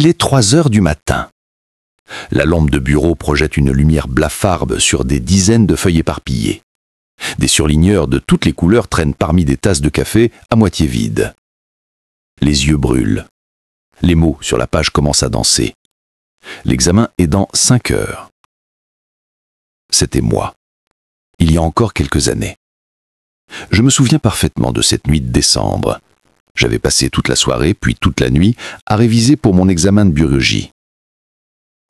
Il est 3 heures du matin. La lampe de bureau projette une lumière blafarde sur des dizaines de feuilles éparpillées. Des surligneurs de toutes les couleurs traînent parmi des tasses de café à moitié vides. Les yeux brûlent. Les mots sur la page commencent à danser. L'examen est dans 5 heures. C'était moi, il y a encore quelques années. Je me souviens parfaitement de cette nuit de décembre. J'avais passé toute la soirée, puis toute la nuit, à réviser pour mon examen de biologie.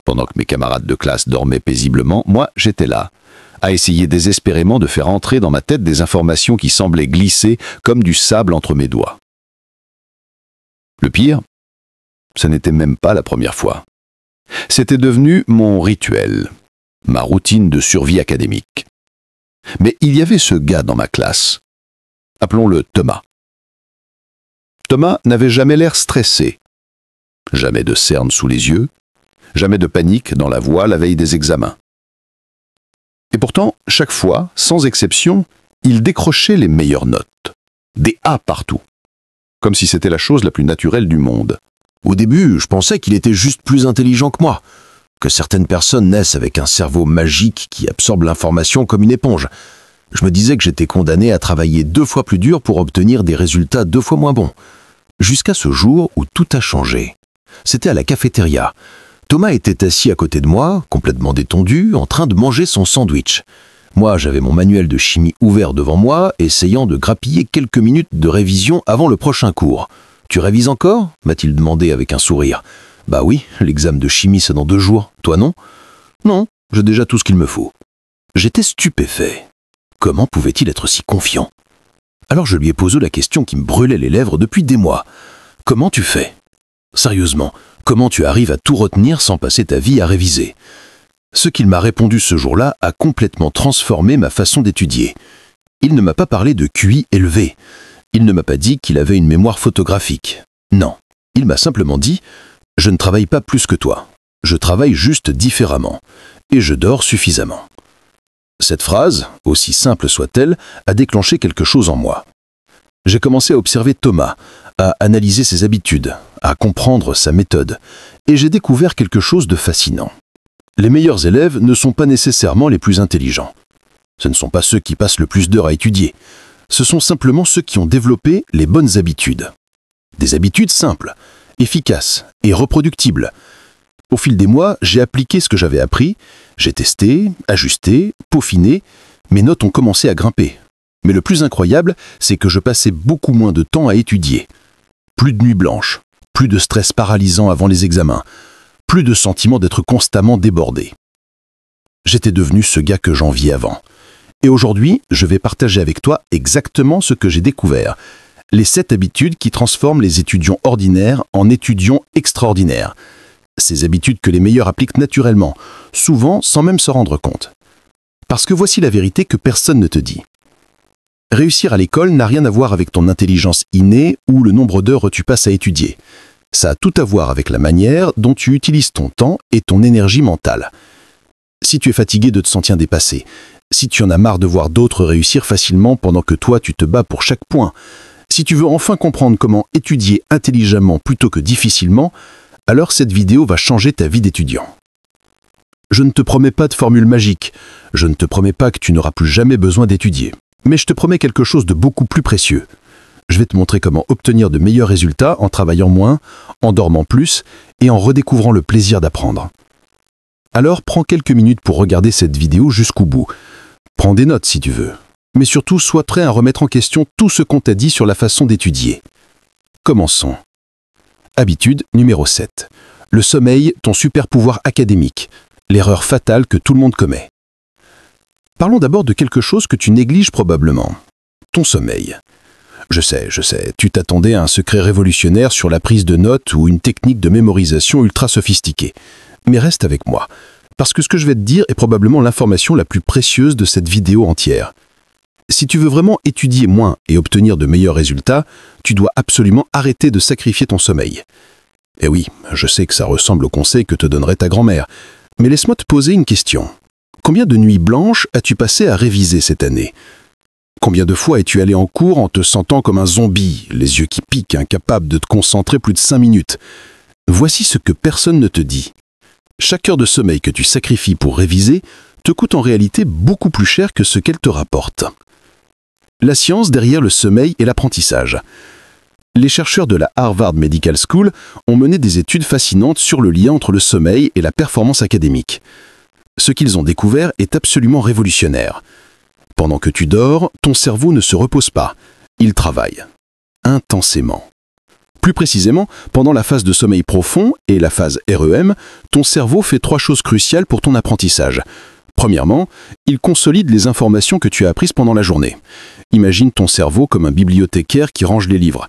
Pendant que mes camarades de classe dormaient paisiblement, moi, j'étais là, à essayer désespérément de faire entrer dans ma tête des informations qui semblaient glisser comme du sable entre mes doigts. Le pire, ce n'était même pas la première fois. C'était devenu mon rituel, ma routine de survie académique. Mais il y avait ce gars dans ma classe. Appelons-le Thomas. Thomas n'avait jamais l'air stressé. Jamais de cernes sous les yeux, jamais de panique dans la voix la veille des examens. Et pourtant, chaque fois, sans exception, il décrochait les meilleures notes. Des A partout. Comme si c'était la chose la plus naturelle du monde. Au début, je pensais qu'il était juste plus intelligent que moi, que certaines personnes naissent avec un cerveau magique qui absorbe l'information comme une éponge. Je me disais que j'étais condamné à travailler 2 fois plus dur pour obtenir des résultats 2 fois moins bons. Jusqu'à ce jour où tout a changé. C'était à la cafétéria. Thomas était assis à côté de moi, complètement détendu, en train de manger son sandwich. Moi, j'avais mon manuel de chimie ouvert devant moi, essayant de grappiller quelques minutes de révision avant le prochain cours. « Tu révises encore ?» m'a-t-il demandé avec un sourire. « Bah oui, l'examen de chimie c'est dans 2 jours. Toi non ?»« Non, j'ai déjà tout ce qu'il me faut. » J'étais stupéfait. Comment pouvait-il être si confiant? Alors je lui ai posé la question qui me brûlait les lèvres depuis des mois. « Comment tu fais? Sérieusement, comment tu arrives à tout retenir sans passer ta vie à réviser ?» Ce qu'il m'a répondu ce jour-là a complètement transformé ma façon d'étudier. Il ne m'a pas parlé de QI élevé. Il ne m'a pas dit qu'il avait une mémoire photographique. Non, il m'a simplement dit « Je ne travaille pas plus que toi. Je travaille juste différemment. Et je dors suffisamment. » Cette phrase, aussi simple soit-elle, a déclenché quelque chose en moi. J'ai commencé à observer Thomas, à analyser ses habitudes, à comprendre sa méthode, et j'ai découvert quelque chose de fascinant. Les meilleurs élèves ne sont pas nécessairement les plus intelligents. Ce ne sont pas ceux qui passent le plus d'heures à étudier. Ce sont simplement ceux qui ont développé les bonnes habitudes. Des habitudes simples, efficaces et reproductibles. Au fil des mois, j'ai appliqué ce que j'avais appris, j'ai testé, ajusté, peaufiné, mes notes ont commencé à grimper. Mais le plus incroyable, c'est que je passais beaucoup moins de temps à étudier. Plus de nuits blanches, plus de stress paralysant avant les examens, plus de sentiment d'être constamment débordé. J'étais devenu ce gars que j'enviais avant. Et aujourd'hui, je vais partager avec toi exactement ce que j'ai découvert. Les 7 habitudes qui transforment les étudiants ordinaires en étudiants extraordinaires. Ces habitudes que les meilleurs appliquent naturellement, souvent sans même se rendre compte. Parce que voici la vérité que personne ne te dit. Réussir à l'école n'a rien à voir avec ton intelligence innée ou le nombre d'heures que tu passes à étudier. Ça a tout à voir avec la manière dont tu utilises ton temps et ton énergie mentale. Si tu es fatigué de te sentir dépassé, si tu en as marre de voir d'autres réussir facilement pendant que toi tu te bats pour chaque point, si tu veux enfin comprendre comment étudier intelligemment plutôt que difficilement, alors cette vidéo va changer ta vie d'étudiant. Je ne te promets pas de formule magique, je ne te promets pas que tu n'auras plus jamais besoin d'étudier, mais je te promets quelque chose de beaucoup plus précieux. Je vais te montrer comment obtenir de meilleurs résultats en travaillant moins, en dormant plus et en redécouvrant le plaisir d'apprendre. Alors prends quelques minutes pour regarder cette vidéo jusqu'au bout. Prends des notes si tu veux, mais surtout sois prêt à remettre en question tout ce qu'on t'a dit sur la façon d'étudier. Commençons. Habitude numéro 7. Le sommeil, ton super pouvoir académique. L'erreur fatale que tout le monde commet. Parlons d'abord de quelque chose que tu négliges probablement. Ton sommeil. Je sais, tu t'attendais à un secret révolutionnaire sur la prise de notes ou une technique de mémorisation ultra sophistiquée. Mais reste avec moi, parce que ce que je vais te dire est probablement l'information la plus précieuse de cette vidéo entière. Si tu veux vraiment étudier moins et obtenir de meilleurs résultats, tu dois absolument arrêter de sacrifier ton sommeil. Et oui, je sais que ça ressemble au conseil que te donnerait ta grand-mère, mais laisse-moi te poser une question. Combien de nuits blanches as-tu passé à réviser cette année ? Combien de fois es-tu allé en cours en te sentant comme un zombie, les yeux qui piquent, incapable de te concentrer plus de 5 minutes ? Voici ce que personne ne te dit. Chaque heure de sommeil que tu sacrifies pour réviser te coûte en réalité beaucoup plus cher que ce qu'elle te rapporte. La science derrière le sommeil et l'apprentissage. Les chercheurs de la Harvard Medical School ont mené des études fascinantes sur le lien entre le sommeil et la performance académique. Ce qu'ils ont découvert est absolument révolutionnaire. Pendant que tu dors, ton cerveau ne se repose pas. Il travaille. Intensément. Plus précisément, pendant la phase de sommeil profond et la phase REM, ton cerveau fait 3 choses cruciales pour ton apprentissage. Premièrement, il consolide les informations que tu as apprises pendant la journée. Imagine ton cerveau comme un bibliothécaire qui range les livres.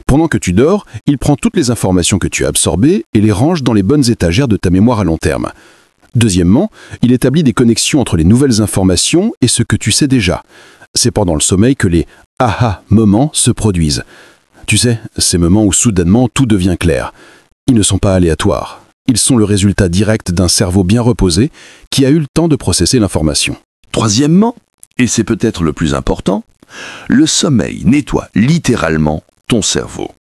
Pendant que tu dors, il prend toutes les informations que tu as absorbées et les range dans les bonnes étagères de ta mémoire à long terme. Deuxièmement, il établit des connexions entre les nouvelles informations et ce que tu sais déjà. C'est pendant le sommeil que les « aha » moments se produisent. Tu sais, ces moments où soudainement tout devient clair. Ils ne sont pas aléatoires. Ils sont le résultat direct d'un cerveau bien reposé qui a eu le temps de processer l'information. Troisièmement, et c'est peut-être le plus important, le sommeil nettoie littéralement ton cerveau.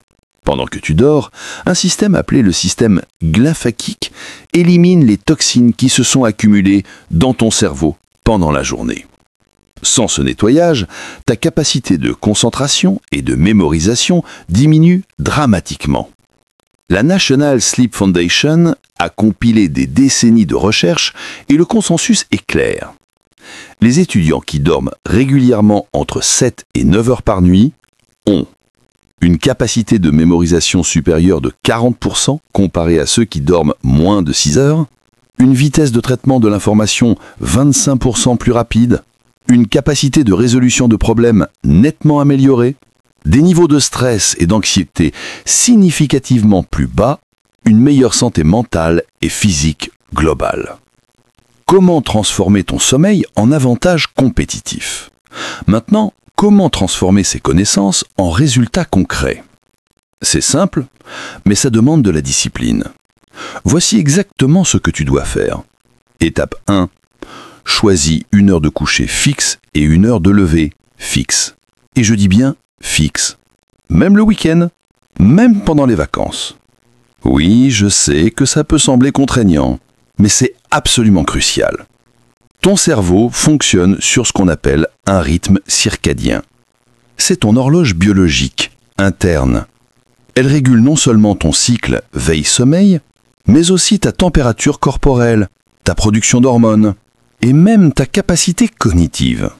Pendant que tu dors, un système appelé le système glymphatique élimine les toxines qui se sont accumulées dans ton cerveau pendant la journée. Sans ce nettoyage, ta capacité de concentration et de mémorisation diminue dramatiquement. La National Sleep Foundation a compilé des décennies de recherches et le consensus est clair. Les étudiants qui dorment régulièrement entre 7 et 9 heures par nuit ont une capacité de mémorisation supérieure de 40% comparée à ceux qui dorment moins de 6 heures, une vitesse de traitement de l'information 25% plus rapide, une capacité de résolution de problèmes nettement améliorée, des niveaux de stress et d'anxiété significativement plus bas, une meilleure santé mentale et physique globale. Comment transformer ton sommeil en avantage compétitif? Maintenant, comment transformer ces connaissances en résultats concrets? C'est simple, mais ça demande de la discipline. Voici exactement ce que tu dois faire. Étape 1. Choisis une heure de coucher fixe et une heure de lever fixe. Et je dis bien fixe. Même le week-end, même pendant les vacances. Oui, je sais que ça peut sembler contraignant, mais c'est absolument crucial. Ton cerveau fonctionne sur ce qu'on appelle un rythme circadien. C'est ton horloge biologique, interne. Elle régule non seulement ton cycle veille-sommeil, mais aussi ta température corporelle, ta production d'hormones, et même ta capacité cognitive.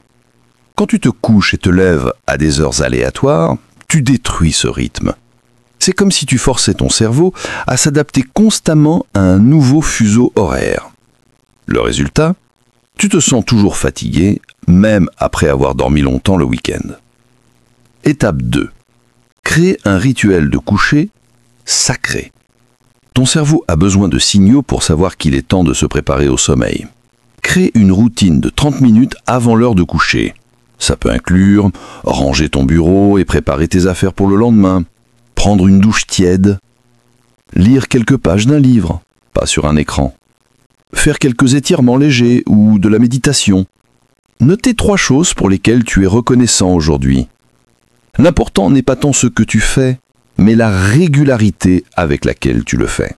Quand tu te couches et te lèves à des heures aléatoires, tu détruis ce rythme. C'est comme si tu forçais ton cerveau à s'adapter constamment à un nouveau fuseau horaire. Le résultat? Tu te sens toujours fatigué, même après avoir dormi longtemps le week-end. Étape 2. Crée un rituel de coucher sacré. Ton cerveau a besoin de signaux pour savoir qu'il est temps de se préparer au sommeil. Crée une routine de 30 minutes avant l'heure de coucher. Ça peut inclure ranger ton bureau et préparer tes affaires pour le lendemain, prendre une douche tiède, lire quelques pages d'un livre, pas sur un écran, faire quelques étirements légers ou de la méditation. Notez 3 choses pour lesquelles tu es reconnaissant aujourd'hui. L'important n'est pas tant ce que tu fais, mais la régularité avec laquelle tu le fais.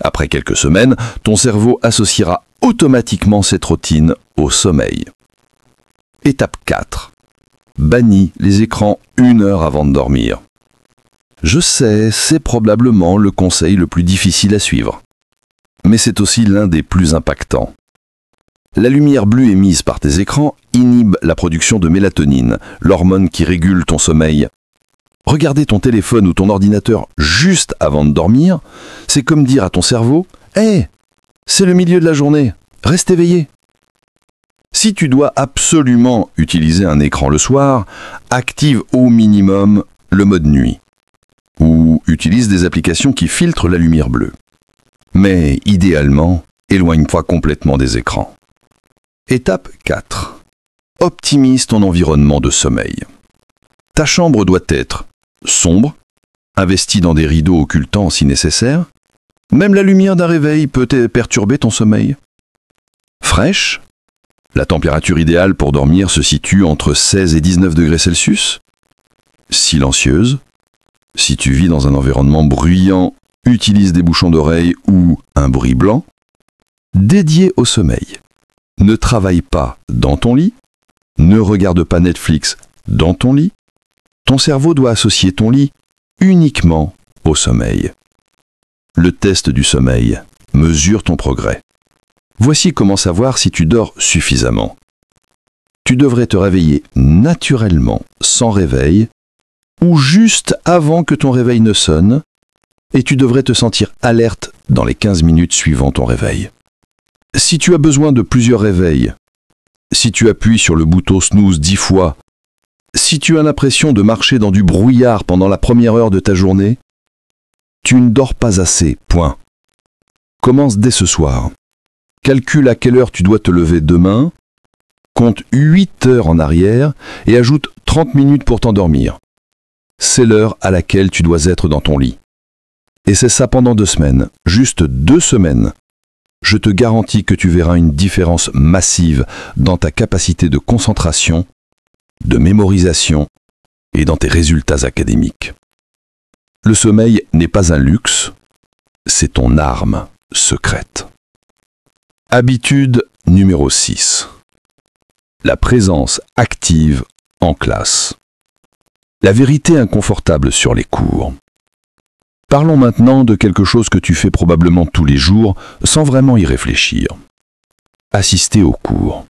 Après quelques semaines, ton cerveau associera automatiquement cette routine au sommeil. Étape 4. Bannis les écrans 1 heure avant de dormir. Je sais, c'est probablement le conseil le plus difficile à suivre. Mais c'est aussi l'un des plus impactants. La lumière bleue émise par tes écrans inhibe la production de mélatonine, l'hormone qui régule ton sommeil. Regarder ton téléphone ou ton ordinateur juste avant de dormir, c'est comme dire à ton cerveau « Hé, c'est le milieu de la journée, reste éveillé ». Si tu dois absolument utiliser un écran le soir, active au minimum le mode nuit. Ou utilise des applications qui filtrent la lumière bleue. Mais idéalement, éloigne-toi complètement des écrans. Étape 4. Optimise ton environnement de sommeil. Ta chambre doit être sombre, investie dans des rideaux occultants si nécessaire. Même la lumière d'un réveil peut perturber ton sommeil. Fraîche. La température idéale pour dormir se situe entre 16 et 19 degrés Celsius. Silencieuse. Si tu vis dans un environnement bruyant, utilise des bouchons d'oreille ou un bruit blanc, dédié au sommeil. Ne travaille pas dans ton lit, ne regarde pas Netflix dans ton lit. Ton cerveau doit associer ton lit uniquement au sommeil. Le test du sommeil mesure ton progrès. Voici comment savoir si tu dors suffisamment. Tu devrais te réveiller naturellement, sans réveil, ou juste avant que ton réveil ne sonne, et tu devrais te sentir alerte dans les 15 minutes suivant ton réveil. Si tu as besoin de plusieurs réveils, si tu appuies sur le bouton snooze 10 fois, si tu as l'impression de marcher dans du brouillard pendant la première heure de ta journée, tu ne dors pas assez, point. Commence dès ce soir. Calcule à quelle heure tu dois te lever demain, compte 8 heures en arrière et ajoute 30 minutes pour t'endormir. C'est l'heure à laquelle tu dois être dans ton lit. Et c'est ça pendant 2 semaines, juste 2 semaines. Je te garantis que tu verras une différence massive dans ta capacité de concentration, de mémorisation et dans tes résultats académiques. Le sommeil n'est pas un luxe, c'est ton arme secrète. Habitude numéro 6. La présence active en classe. La vérité inconfortable sur les cours. Parlons maintenant de quelque chose que tu fais probablement tous les jours sans vraiment y réfléchir. Assister au cours.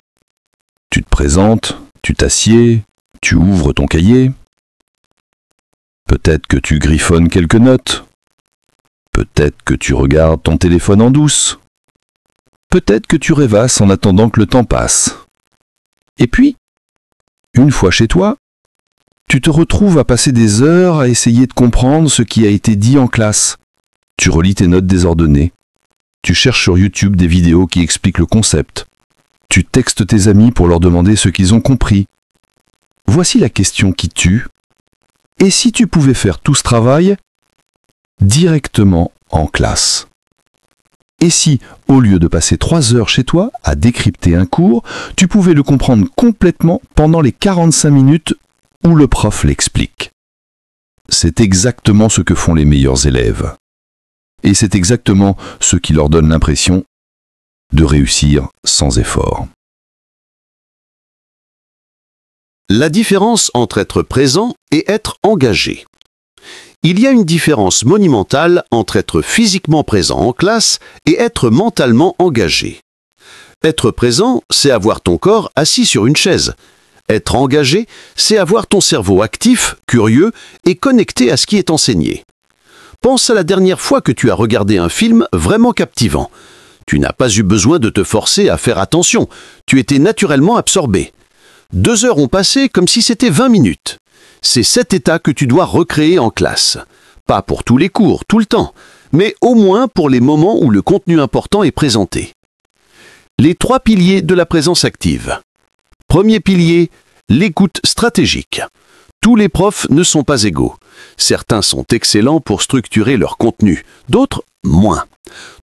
Tu te présentes, tu t'assieds, tu ouvres ton cahier. Peut-être que tu griffonnes quelques notes. Peut-être que tu regardes ton téléphone en douce. Peut-être que tu rêvasses en attendant que le temps passe. Et puis, une fois chez toi, tu te retrouves à passer des heures à essayer de comprendre ce qui a été dit en classe. Tu relis tes notes désordonnées. Tu cherches sur YouTube des vidéos qui expliquent le concept. Tu textes tes amis pour leur demander ce qu'ils ont compris. Voici la question qui tue. Et si tu pouvais faire tout ce travail directement en classe? Et si, au lieu de passer 3 heures chez toi à décrypter un cours, tu pouvais le comprendre complètement pendant les 45 minutes où le prof l'explique? C'est exactement ce que font les meilleurs élèves. Et c'est exactement ce qui leur donne l'impression de réussir sans effort. La différence entre être présent et être engagé. Il y a une différence monumentale entre être physiquement présent en classe et être mentalement engagé. Être présent, c'est avoir ton corps assis sur une chaise. Être engagé, c'est avoir ton cerveau actif, curieux et connecté à ce qui est enseigné. Pense à la dernière fois que tu as regardé un film vraiment captivant. Tu n'as pas eu besoin de te forcer à faire attention, tu étais naturellement absorbé. 2 heures ont passé comme si c'était 20 minutes. C'est cet état que tu dois recréer en classe. Pas pour tous les cours, tout le temps, mais au moins pour les moments où le contenu important est présenté. Les 3 piliers de la présence active. Premier pilier, l'écoute stratégique. Tous les profs ne sont pas égaux. Certains sont excellents pour structurer leur contenu, d'autres moins.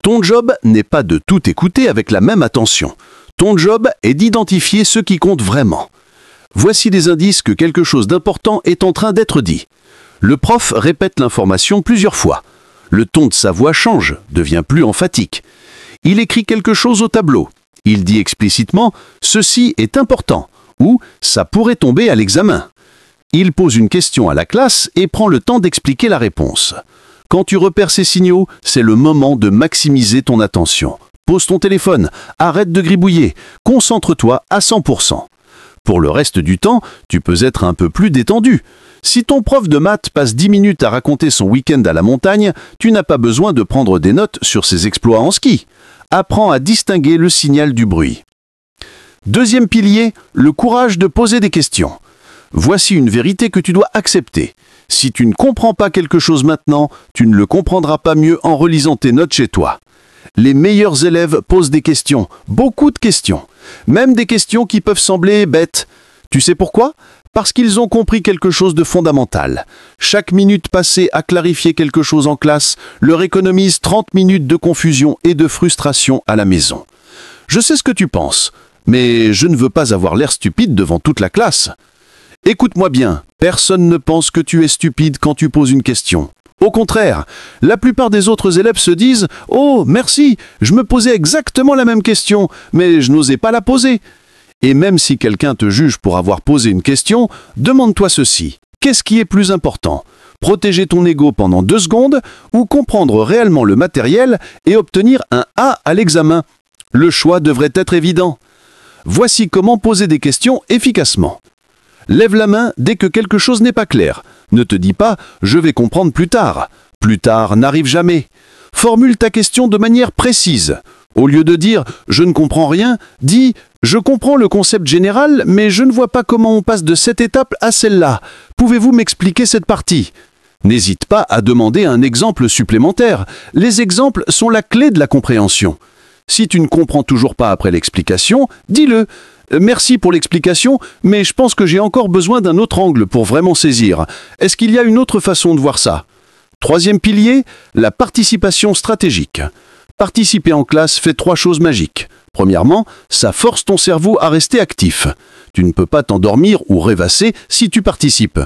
Ton job n'est pas de tout écouter avec la même attention. Ton job est d'identifier ce qui compte vraiment. Voici des indices que quelque chose d'important est en train d'être dit. Le prof répète l'information plusieurs fois. Le ton de sa voix change, devient plus emphatique. Il écrit quelque chose au tableau. Il dit explicitement « ceci est important » ou « ça pourrait tomber à l'examen ». Il pose une question à la classe et prend le temps d'expliquer la réponse. Quand tu repères ces signaux, c'est le moment de maximiser ton attention. Pose ton téléphone, arrête de gribouiller, concentre-toi à 100%. Pour le reste du temps, tu peux être un peu plus détendu. Si ton prof de maths passe 10 minutes à raconter son week-end à la montagne, tu n'as pas besoin de prendre des notes sur ses exploits en ski. Apprends à distinguer le signal du bruit. Deuxième pilier, le courage de poser des questions. Voici une vérité que tu dois accepter. Si tu ne comprends pas quelque chose maintenant, tu ne le comprendras pas mieux en relisant tes notes chez toi. Les meilleurs élèves posent des questions, beaucoup de questions. Même des questions qui peuvent sembler bêtes. Tu sais pourquoi ? Parce qu'ils ont compris quelque chose de fondamental. Chaque minute passée à clarifier quelque chose en classe leur économise 30 minutes de confusion et de frustration à la maison. Je sais ce que tu penses, mais je ne veux pas avoir l'air stupide devant toute la classe. Écoute-moi bien, personne ne pense que tu es stupide quand tu poses une question. Au contraire, la plupart des autres élèves se disent « Oh, merci, je me posais exactement la même question, mais je n'osais pas la poser ». Et même si quelqu'un te juge pour avoir posé une question, demande-toi ceci. Qu'est-ce qui est plus important ? Protéger ton ego pendant 2 secondes ou comprendre réellement le matériel et obtenir un A à l'examen ? Le choix devrait être évident. Voici comment poser des questions efficacement. Lève la main dès que quelque chose n'est pas clair. Ne te dis pas « je vais comprendre plus tard ». Plus tard n'arrive jamais. Formule ta question de manière précise. Au lieu de dire « je ne comprends rien », dis « je comprends le concept général, mais je ne vois pas comment on passe de cette étape à celle-là. Pouvez-vous m'expliquer cette partie ?» N'hésite pas à demander un exemple supplémentaire. Les exemples sont la clé de la compréhension. Si tu ne comprends toujours pas après l'explication, dis-le. Merci pour l'explication, mais je pense que j'ai encore besoin d'un autre angle pour vraiment saisir. Est-ce qu'il y a une autre façon de voir ça ? 3e pilier, la participation stratégique. Participer en classe fait 3 choses magiques. Premièrement, ça force ton cerveau à rester actif. Tu ne peux pas t'endormir ou rêvasser si tu participes.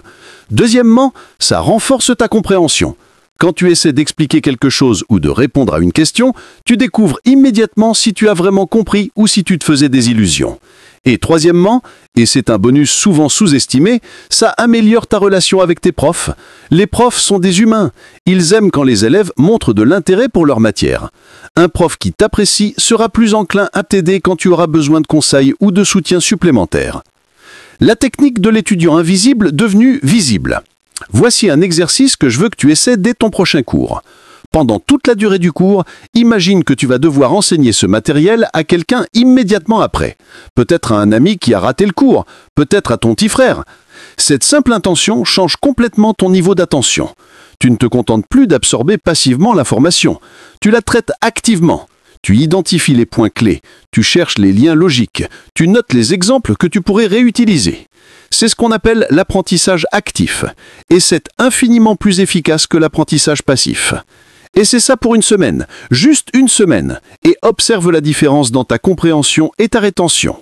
Deuxièmement, ça renforce ta compréhension. Quand tu essaies d'expliquer quelque chose ou de répondre à une question, tu découvres immédiatement si tu as vraiment compris ou si tu te faisais des illusions. Et troisièmement, et c'est un bonus souvent sous-estimé, ça améliore ta relation avec tes profs. Les profs sont des humains. Ils aiment quand les élèves montrent de l'intérêt pour leur matière. Un prof qui t'apprécie sera plus enclin à t'aider quand tu auras besoin de conseils ou de soutien supplémentaire. La technique de l'étudiant invisible devenue visible. Voici un exercice que je veux que tu essaies dès ton prochain cours. Pendant toute la durée du cours, imagine que tu vas devoir enseigner ce matériel à quelqu'un immédiatement après. Peut-être à un ami qui a raté le cours, peut-être à ton petit frère. Cette simple intention change complètement ton niveau d'attention. Tu ne te contentes plus d'absorber passivement l'information. Tu la traites activement. Tu identifies les points clés, tu cherches les liens logiques, tu notes les exemples que tu pourrais réutiliser. C'est ce qu'on appelle l'apprentissage actif, et c'est infiniment plus efficace que l'apprentissage passif. Et c'est ça pour une semaine, juste une semaine, et observe la différence dans ta compréhension et ta rétention.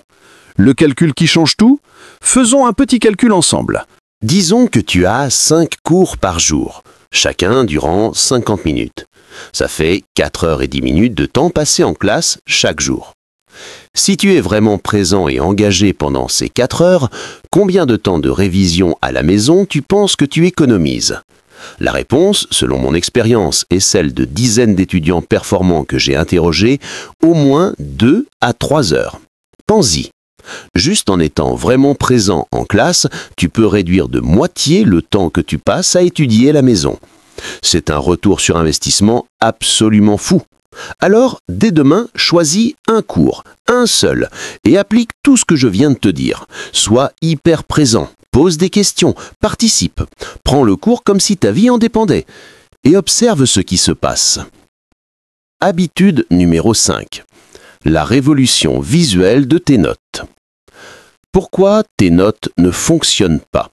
Le calcul qui change tout ? Faisons un petit calcul ensemble. Disons que tu as 5 cours par jour, chacun durant 50 minutes. Ça fait 4 heures et 10 minutes de temps passé en classe chaque jour. Si tu es vraiment présent et engagé pendant ces 4 heures, combien de temps de révision à la maison tu penses que tu économises ? La réponse, selon mon expérience et celle de dizaines d'étudiants performants que j'ai interrogés, au moins 2 à 3 heures. Pense-y. Juste en étant vraiment présent en classe, tu peux réduire de moitié le temps que tu passes à étudier à la maison. C'est un retour sur investissement absolument fou. Alors, dès demain, choisis un cours, un seul, et applique tout ce que je viens de te dire. Sois hyper présent, pose des questions, participe. Prends le cours comme si ta vie en dépendait, et observe ce qui se passe. Habitude numéro 5. La révolution visuelle de tes notes. Pourquoi tes notes ne fonctionnent pas ?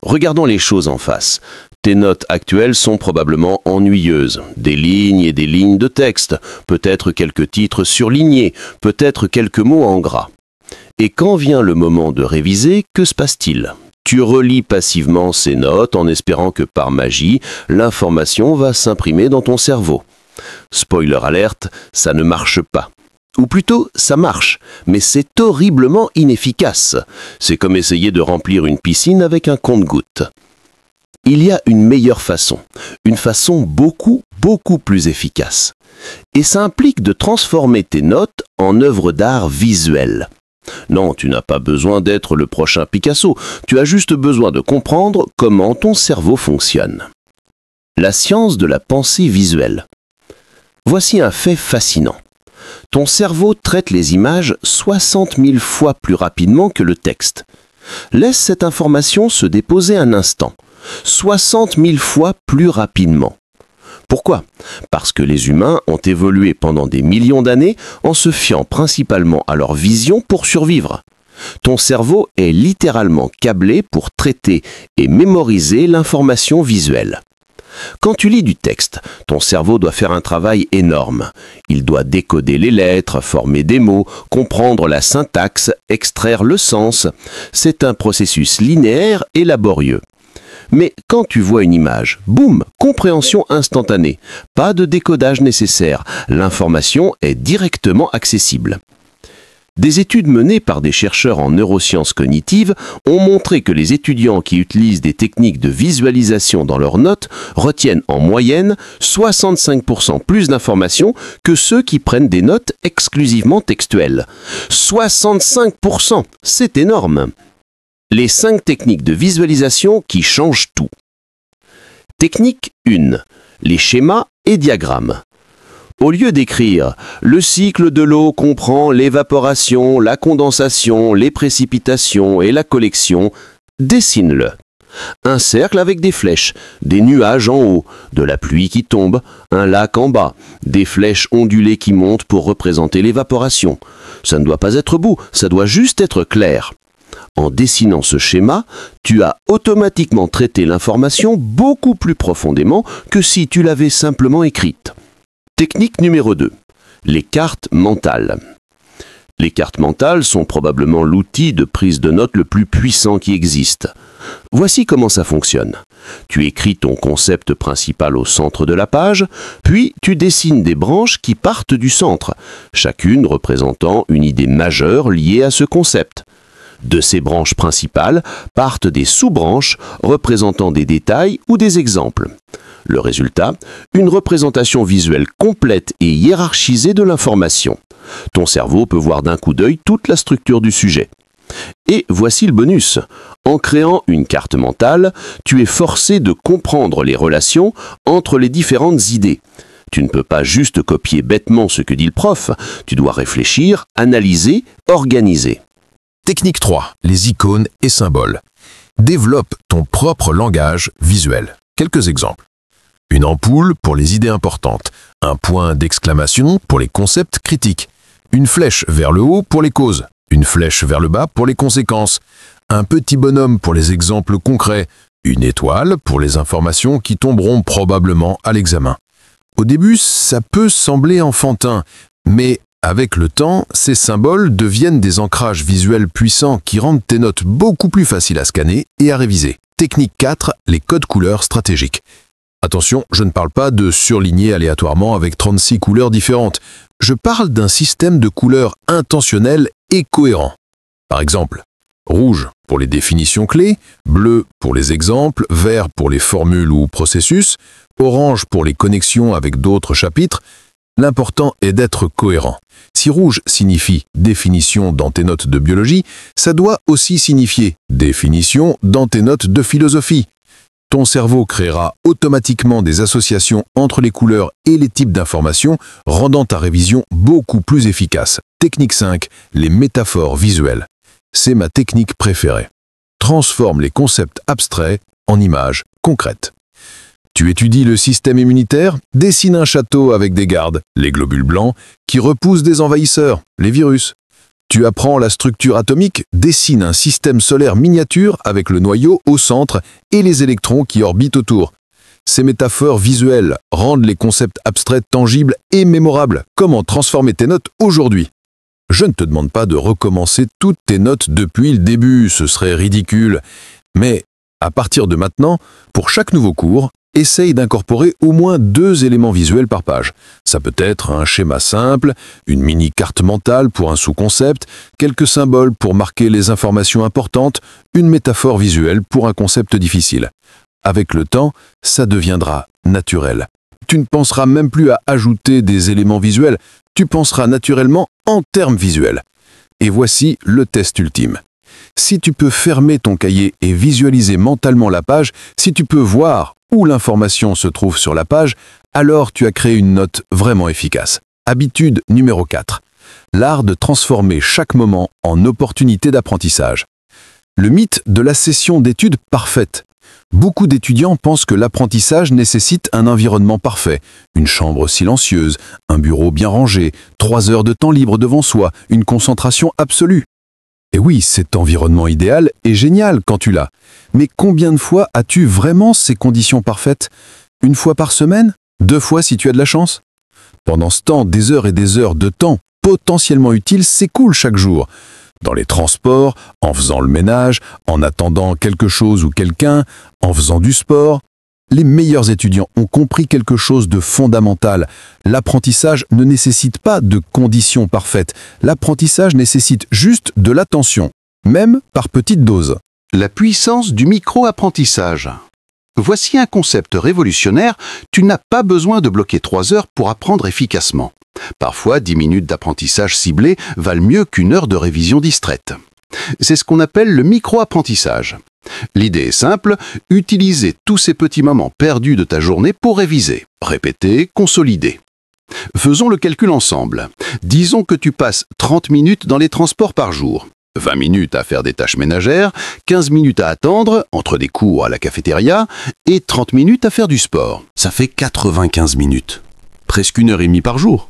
Regardons les choses en face. Tes notes actuelles sont probablement ennuyeuses. Des lignes et des lignes de texte, peut-être quelques titres surlignés, peut-être quelques mots en gras. Et quand vient le moment de réviser, que se passe-t-il ? Tu relis passivement ces notes en espérant que par magie, l'information va s'imprimer dans ton cerveau. Spoiler alerte, ça ne marche pas. Ou plutôt, ça marche, mais c'est horriblement inefficace. C'est comme essayer de remplir une piscine avec un compte-gouttes. Il y a une meilleure façon, une façon beaucoup plus efficace. Et ça implique de transformer tes notes en œuvres d'art visuelles. Non, tu n'as pas besoin d'être le prochain Picasso, tu as juste besoin de comprendre comment ton cerveau fonctionne. La science de la pensée visuelle. Voici un fait fascinant. Ton cerveau traite les images 60 000 fois plus rapidement que le texte. Laisse cette information se déposer un instant. 60 000 fois plus rapidement. Pourquoi ? Parce que les humains ont évolué pendant des millions d'années en se fiant principalement à leur vision pour survivre. Ton cerveau est littéralement câblé pour traiter et mémoriser l'information visuelle. Quand tu lis du texte, ton cerveau doit faire un travail énorme. Il doit décoder les lettres, former des mots, comprendre la syntaxe, extraire le sens. C'est un processus linéaire et laborieux. Mais quand tu vois une image, boum, compréhension instantanée. Pas de décodage nécessaire. L'information est directement accessible. Des études menées par des chercheurs en neurosciences cognitives ont montré que les étudiants qui utilisent des techniques de visualisation dans leurs notes retiennent en moyenne 65% plus d'informations que ceux qui prennent des notes exclusivement textuelles. 65%, c'est énorme! Les 5 techniques de visualisation qui changent tout. Technique 1. Les schémas et diagrammes. Au lieu d'écrire « Le cycle de l'eau comprend l'évaporation, la condensation, les précipitations et la collection », dessine-le. Un cercle avec des flèches, des nuages en haut, de la pluie qui tombe, un lac en bas, des flèches ondulées qui montent pour représenter l'évaporation. Ça ne doit pas être beau, ça doit juste être clair. En dessinant ce schéma, tu as automatiquement traité l'information beaucoup plus profondément que si tu l'avais simplement écrite. Technique numéro 2. Les cartes mentales. Les cartes mentales sont probablement l'outil de prise de notes le plus puissant qui existe. Voici comment ça fonctionne. Tu écris ton concept principal au centre de la page, puis tu dessines des branches qui partent du centre, chacune représentant une idée majeure liée à ce concept. De ces branches principales partent des sous-branches représentant des détails ou des exemples. Le résultat, une représentation visuelle complète et hiérarchisée de l'information. Ton cerveau peut voir d'un coup d'œil toute la structure du sujet. Et voici le bonus. En créant une carte mentale, tu es forcé de comprendre les relations entre les différentes idées. Tu ne peux pas juste copier bêtement ce que dit le prof, tu dois réfléchir, analyser, organiser. Technique 3. Les icônes et symboles. Développe ton propre langage visuel. Quelques exemples. Une ampoule pour les idées importantes, un point d'exclamation pour les concepts critiques, une flèche vers le haut pour les causes, une flèche vers le bas pour les conséquences, un petit bonhomme pour les exemples concrets, une étoile pour les informations qui tomberont probablement à l'examen. Au début, ça peut sembler enfantin, mais avec le temps, ces symboles deviennent des ancrages visuels puissants qui rendent tes notes beaucoup plus faciles à scanner et à réviser. Technique 4, les codes couleurs stratégiques. Attention, je ne parle pas de surligner aléatoirement avec 36 couleurs différentes. Je parle d'un système de couleurs intentionnel et cohérent. Par exemple, rouge pour les définitions clés, bleu pour les exemples, vert pour les formules ou processus, orange pour les connexions avec d'autres chapitres. L'important est d'être cohérent. Si rouge signifie définition dans tes notes de biologie, ça doit aussi signifier définition dans tes notes de philosophie. Ton cerveau créera automatiquement des associations entre les couleurs et les types d'informations, rendant ta révision beaucoup plus efficace. Technique 5, les métaphores visuelles. C'est ma technique préférée. Transforme les concepts abstraits en images concrètes. Tu étudies le système immunitaire, dessine un château avec des gardes, les globules blancs, qui repoussent des envahisseurs, les virus. Tu apprends la structure atomique, dessine un système solaire miniature avec le noyau au centre et les électrons qui orbitent autour. Ces métaphores visuelles rendent les concepts abstraits tangibles et mémorables. Comment transformer tes notes aujourd'hui? Je ne te demande pas de recommencer toutes tes notes depuis le début, ce serait ridicule. Mais à partir de maintenant, pour chaque nouveau cours, essaye d'incorporer au moins 2 éléments visuels par page. Ça peut être un schéma simple, une mini-carte mentale pour un sous-concept, quelques symboles pour marquer les informations importantes, une métaphore visuelle pour un concept difficile. Avec le temps, ça deviendra naturel. Tu ne penseras même plus à ajouter des éléments visuels, tu penseras naturellement en termes visuels. Et voici le test ultime. Si tu peux fermer ton cahier et visualiser mentalement la page, si tu peux voir où l'information se trouve sur la page, alors tu as créé une note vraiment efficace. Habitude numéro 4. L'art de transformer chaque moment en opportunité d'apprentissage. Le mythe de la session d'études parfaite. Beaucoup d'étudiants pensent que l'apprentissage nécessite un environnement parfait, une chambre silencieuse, un bureau bien rangé, 3 heures de temps libre devant soi, une concentration absolue. Et oui, cet environnement idéal est génial quand tu l'as. Mais combien de fois as-tu vraiment ces conditions parfaites? 1 fois par semaine? 2 fois si tu as de la chance? Pendant ce temps, des heures et des heures de temps potentiellement utiles s'écoulent chaque jour. Dans les transports, en faisant le ménage, en attendant quelque chose ou quelqu'un, en faisant du sport. Les meilleurs étudiants ont compris quelque chose de fondamental. L'apprentissage ne nécessite pas de conditions parfaites. L'apprentissage nécessite juste de l'attention, même par petites doses. La puissance du micro-apprentissage. Voici un concept révolutionnaire, tu n'as pas besoin de bloquer 3 heures pour apprendre efficacement. Parfois, 10 minutes d'apprentissage ciblé valent mieux qu'une heure de révision distraite. C'est ce qu'on appelle le micro-apprentissage. L'idée est simple, utiliser tous ces petits moments perdus de ta journée pour réviser, répéter, consolider. Faisons le calcul ensemble. Disons que tu passes 30 minutes dans les transports par jour. 20 minutes à faire des tâches ménagères, 15 minutes à attendre, entre des cours à la cafétéria, et 30 minutes à faire du sport. Ça fait 95 minutes. Presque 1h30 par jour.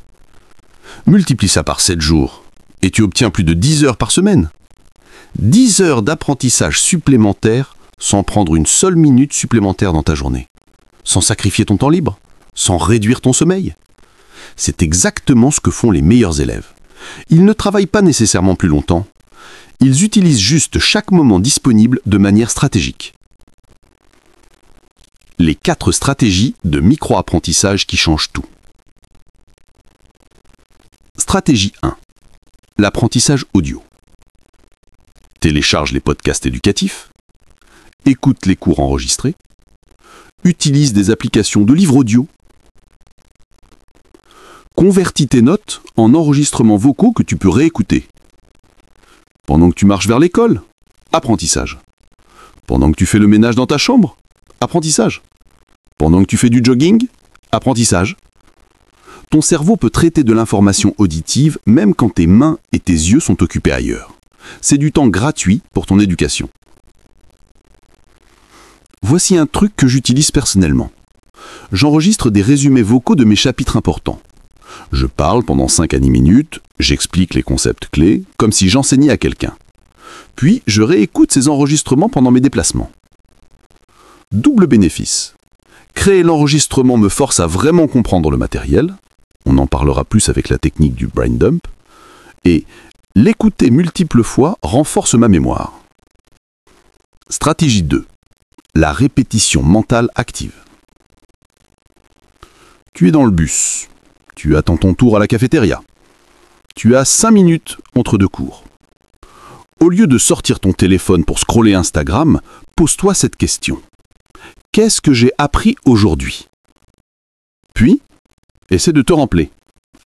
Multiplie ça par 7 jours, et tu obtiens plus de 10 heures par semaine. 10 heures d'apprentissage supplémentaires sans prendre une seule minute supplémentaire dans ta journée. Sans sacrifier ton temps libre, sans réduire ton sommeil. C'est exactement ce que font les meilleurs élèves. Ils ne travaillent pas nécessairement plus longtemps. Ils utilisent juste chaque moment disponible de manière stratégique. Les 4 stratégies de micro-apprentissage qui changent tout. Stratégie 1. L'apprentissage audio. Télécharge les podcasts éducatifs. Écoute les cours enregistrés. Utilise des applications de livres audio. Convertis tes notes en enregistrements vocaux que tu peux réécouter. Pendant que tu marches vers l'école, apprentissage. Pendant que tu fais le ménage dans ta chambre, apprentissage. Pendant que tu fais du jogging, apprentissage. Ton cerveau peut traiter de l'information auditive même quand tes mains et tes yeux sont occupés ailleurs. C'est du temps gratuit pour ton éducation. Voici un truc que j'utilise personnellement. J'enregistre des résumés vocaux de mes chapitres importants. Je parle pendant 5 à 10 minutes, j'explique les concepts clés, comme si j'enseignais à quelqu'un. Puis, je réécoute ces enregistrements pendant mes déplacements. Double bénéfice. Créer l'enregistrement me force à vraiment comprendre le matériel. On en parlera plus avec la technique du brain dump. Et l'écouter multiples fois renforce ma mémoire. Stratégie 2. La répétition mentale active. Tu es dans le bus. Tu attends ton tour à la cafétéria. Tu as 5 minutes entre 2 cours. Au lieu de sortir ton téléphone pour scroller Instagram, pose-toi cette question. Qu'est-ce que j'ai appris aujourd'hui ? Puis, essaie de te rappeler,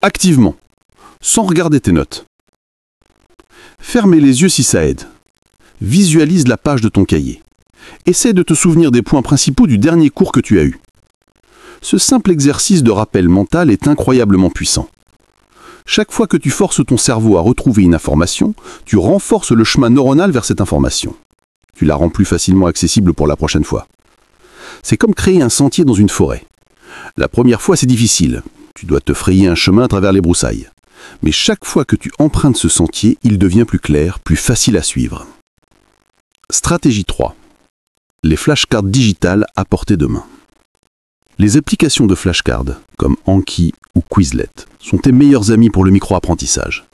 activement, sans regarder tes notes. Fermez les yeux si ça aide. Visualise la page de ton cahier. Essaie de te souvenir des points principaux du dernier cours que tu as eu. Ce simple exercice de rappel mental est incroyablement puissant. Chaque fois que tu forces ton cerveau à retrouver une information, tu renforces le chemin neuronal vers cette information. Tu la rends plus facilement accessible pour la prochaine fois. C'est comme créer un sentier dans une forêt. La première fois, c'est difficile. Tu dois te frayer un chemin à travers les broussailles. Mais chaque fois que tu empruntes ce sentier, il devient plus clair, plus facile à suivre. Stratégie 3. Les flashcards digitales à portée de main. Les applications de flashcards, comme Anki ou Quizlet, sont tes meilleurs amis pour le micro-apprentissage.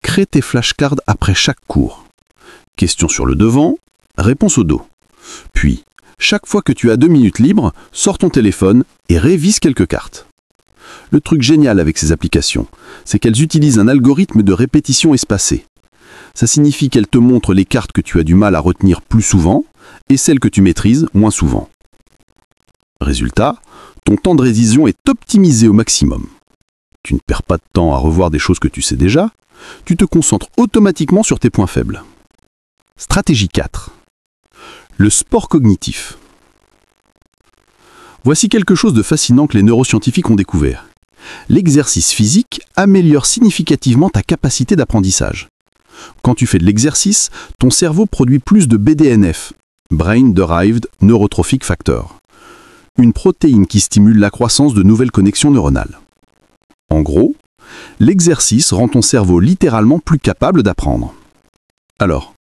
Crée tes flashcards après chaque cours. Question sur le devant, réponse au dos. Puis, chaque fois que tu as 2 minutes libres, sors ton téléphone et révise quelques cartes. Le truc génial avec ces applications, c'est qu'elles utilisent un algorithme de répétition espacée. Ça signifie qu'elles te montrent les cartes que tu as du mal à retenir plus souvent et celles que tu maîtrises moins souvent. Résultat, ton temps de révision est optimisé au maximum. Tu ne perds pas de temps à revoir des choses que tu sais déjà, tu te concentres automatiquement sur tes points faibles. Stratégie 4. Le sport cognitif. Voici quelque chose de fascinant que les neuroscientifiques ont découvert. L'exercice physique améliore significativement ta capacité d'apprentissage. Quand tu fais de l'exercice, ton cerveau produit plus de BDNF, Brain Derived Neurotrophic Factor, une protéine qui stimule la croissance de nouvelles connexions neuronales. En gros, l'exercice rend ton cerveau littéralement plus capable d'apprendre. Alors,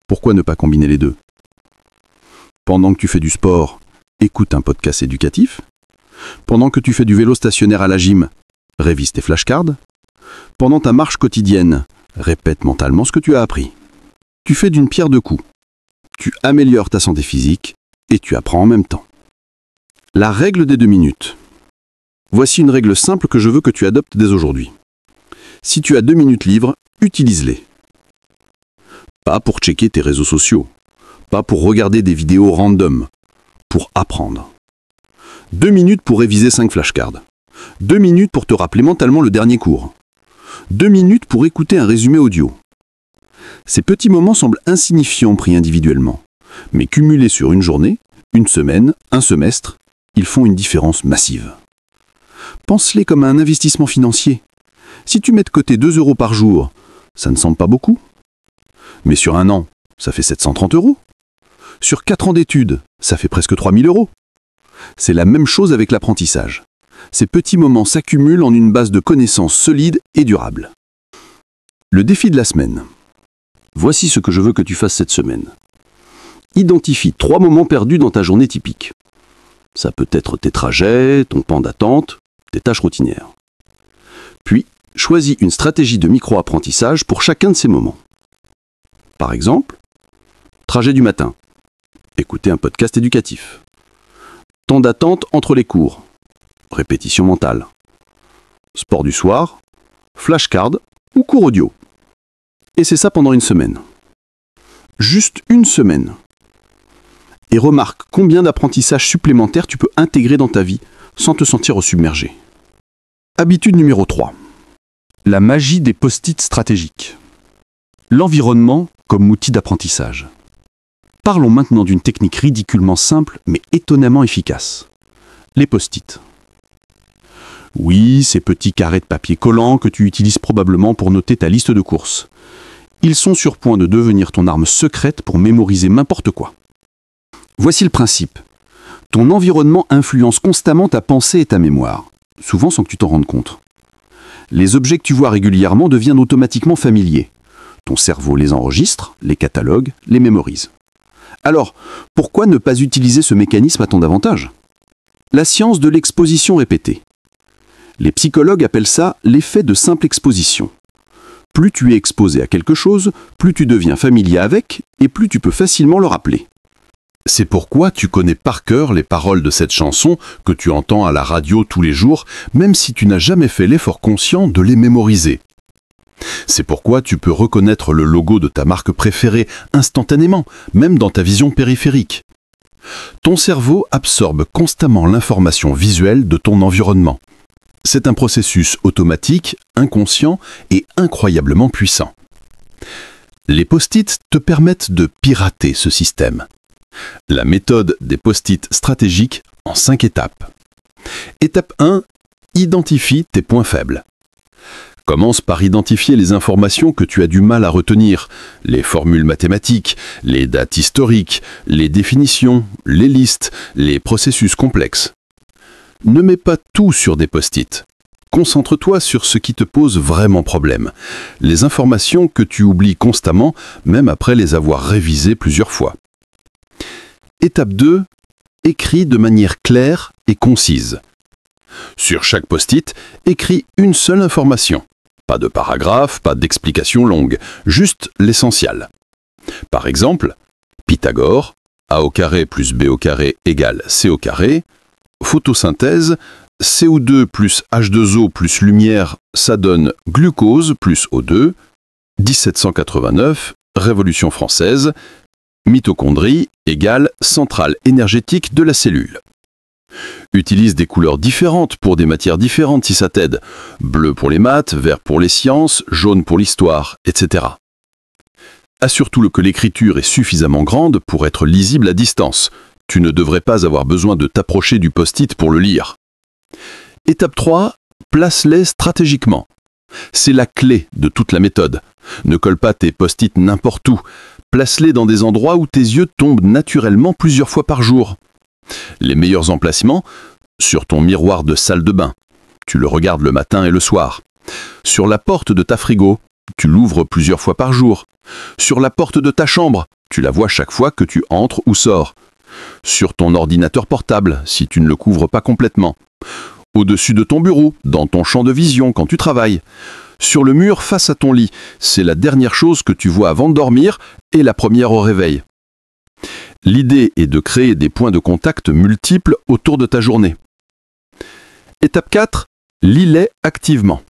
pourquoi ne pas combiner les deux ? Pendant que tu fais du sport, écoute un podcast éducatif. Pendant que tu fais du vélo stationnaire à la gym, révise tes flashcards. Pendant ta marche quotidienne, Répète mentalement ce que tu as appris. Tu fais d'une pierre deux coups. Tu améliores ta santé physique et tu apprends en même temps. La règle des 2 minutes. Voici une règle simple que je veux que tu adoptes dès aujourd'hui. Si tu as 2 minutes libres, utilise-les. Pas pour checker tes réseaux sociaux, pas pour regarder des vidéos random, pour apprendre. 2 minutes pour réviser 5 flashcards. 2 minutes pour te rappeler mentalement le dernier cours. 2 minutes pour écouter un résumé audio. Ces petits moments semblent insignifiants pris individuellement, mais cumulés sur une journée, une semaine, un semestre, ils font une différence massive. Pense-les comme un investissement financier. Si tu mets de côté 2 € par jour, ça ne semble pas beaucoup. Mais sur un an, ça fait 730 €. Sur 4 ans d'études, ça fait presque 3000 €. C'est la même chose avec l'apprentissage. Ces petits moments s'accumulent en une base de connaissances solide et durable. Le défi de la semaine. Voici ce que je veux que tu fasses cette semaine. Identifie 3 moments perdus dans ta journée typique. Ça peut être tes trajets, ton temps d'attente, tes tâches routinières. Puis, choisis une stratégie de micro-apprentissage pour chacun de ces moments. Par exemple, trajet du matin. Écouter un podcast éducatif. Temps d'attente entre les cours. Répétition mentale. Sport du soir, flashcard ou cours audio. Et c'est ça pendant une semaine. Juste une semaine. Et remarque combien d'apprentissages supplémentaires tu peux intégrer dans ta vie sans te sentir submergé. Habitude numéro 3. La magie des post-it stratégiques. L'environnement comme outil d'apprentissage. Parlons maintenant d'une technique ridiculement simple mais étonnamment efficace. Les post-it. Oui, ces petits carrés de papier collant que tu utilises probablement pour noter ta liste de courses. Ils sont sur point de devenir ton arme secrète pour mémoriser n'importe quoi. Voici le principe. Ton environnement influence constamment ta pensée et ta mémoire, souvent sans que tu t'en rendes compte. Les objets que tu vois régulièrement deviennent automatiquement familiers. Ton cerveau les enregistre, les catalogue, les mémorise. Alors, pourquoi ne pas utiliser ce mécanisme à ton avantage ? La science de l'exposition répétée. Les psychologues appellent ça l'effet de simple exposition. Plus tu es exposé à quelque chose, plus tu deviens familier avec et plus tu peux facilement le rappeler. C'est pourquoi tu connais par cœur les paroles de cette chanson que tu entends à la radio tous les jours, même si tu n'as jamais fait l'effort conscient de les mémoriser. C'est pourquoi tu peux reconnaître le logo de ta marque préférée instantanément, même dans ta vision périphérique. Ton cerveau absorbe constamment l'information visuelle de ton environnement. C'est un processus automatique, inconscient et incroyablement puissant. Les post-it te permettent de pirater ce système. La méthode des post-it stratégiques en 5 étapes. Étape 1. Identifie tes points faibles. Commence par identifier les informations que tu as du mal à retenir, les formules mathématiques, les dates historiques, les définitions, les listes, les processus complexes. Ne mets pas tout sur des post-it. Concentre-toi sur ce qui te pose vraiment problème, les informations que tu oublies constamment, même après les avoir révisées plusieurs fois. Étape 2. Écris de manière claire et concise. Sur chaque post-it, écris une seule information. Pas de paragraphe, pas d'explication longue, juste l'essentiel. Par exemple, Pythagore, a au carré plus b au carré égale c au carré, photosynthèse, CO2 plus H2O plus lumière, ça donne glucose plus O2, 1789, Révolution française, mitochondrie égale centrale énergétique de la cellule. Utilise des couleurs différentes pour des matières différentes si ça t'aide. Bleu pour les maths, vert pour les sciences, jaune pour l'histoire, etc. Assure-toi que l'écriture est suffisamment grande pour être lisible à distance. Tu ne devrais pas avoir besoin de t'approcher du post-it pour le lire. Étape 3. Place-les stratégiquement. C'est la clé de toute la méthode. Ne colle pas tes post-it n'importe où. Place-les dans des endroits où tes yeux tombent naturellement plusieurs fois par jour. Les meilleurs emplacements, sur ton miroir de salle de bain. Tu le regardes le matin et le soir. Sur la porte de ta frigo, tu l'ouvres plusieurs fois par jour. Sur la porte de ta chambre, tu la vois chaque fois que tu entres ou sors. Sur ton ordinateur portable, si tu ne le couvres pas complètement. Au-dessus de ton bureau, dans ton champ de vision quand tu travailles. sur le mur face à ton lit. C'est la dernière chose que tu vois avant de dormir et la première au réveil. L'idée est de créer des points de contact multiples autour de ta journée. Étape 4. Lis-les activement.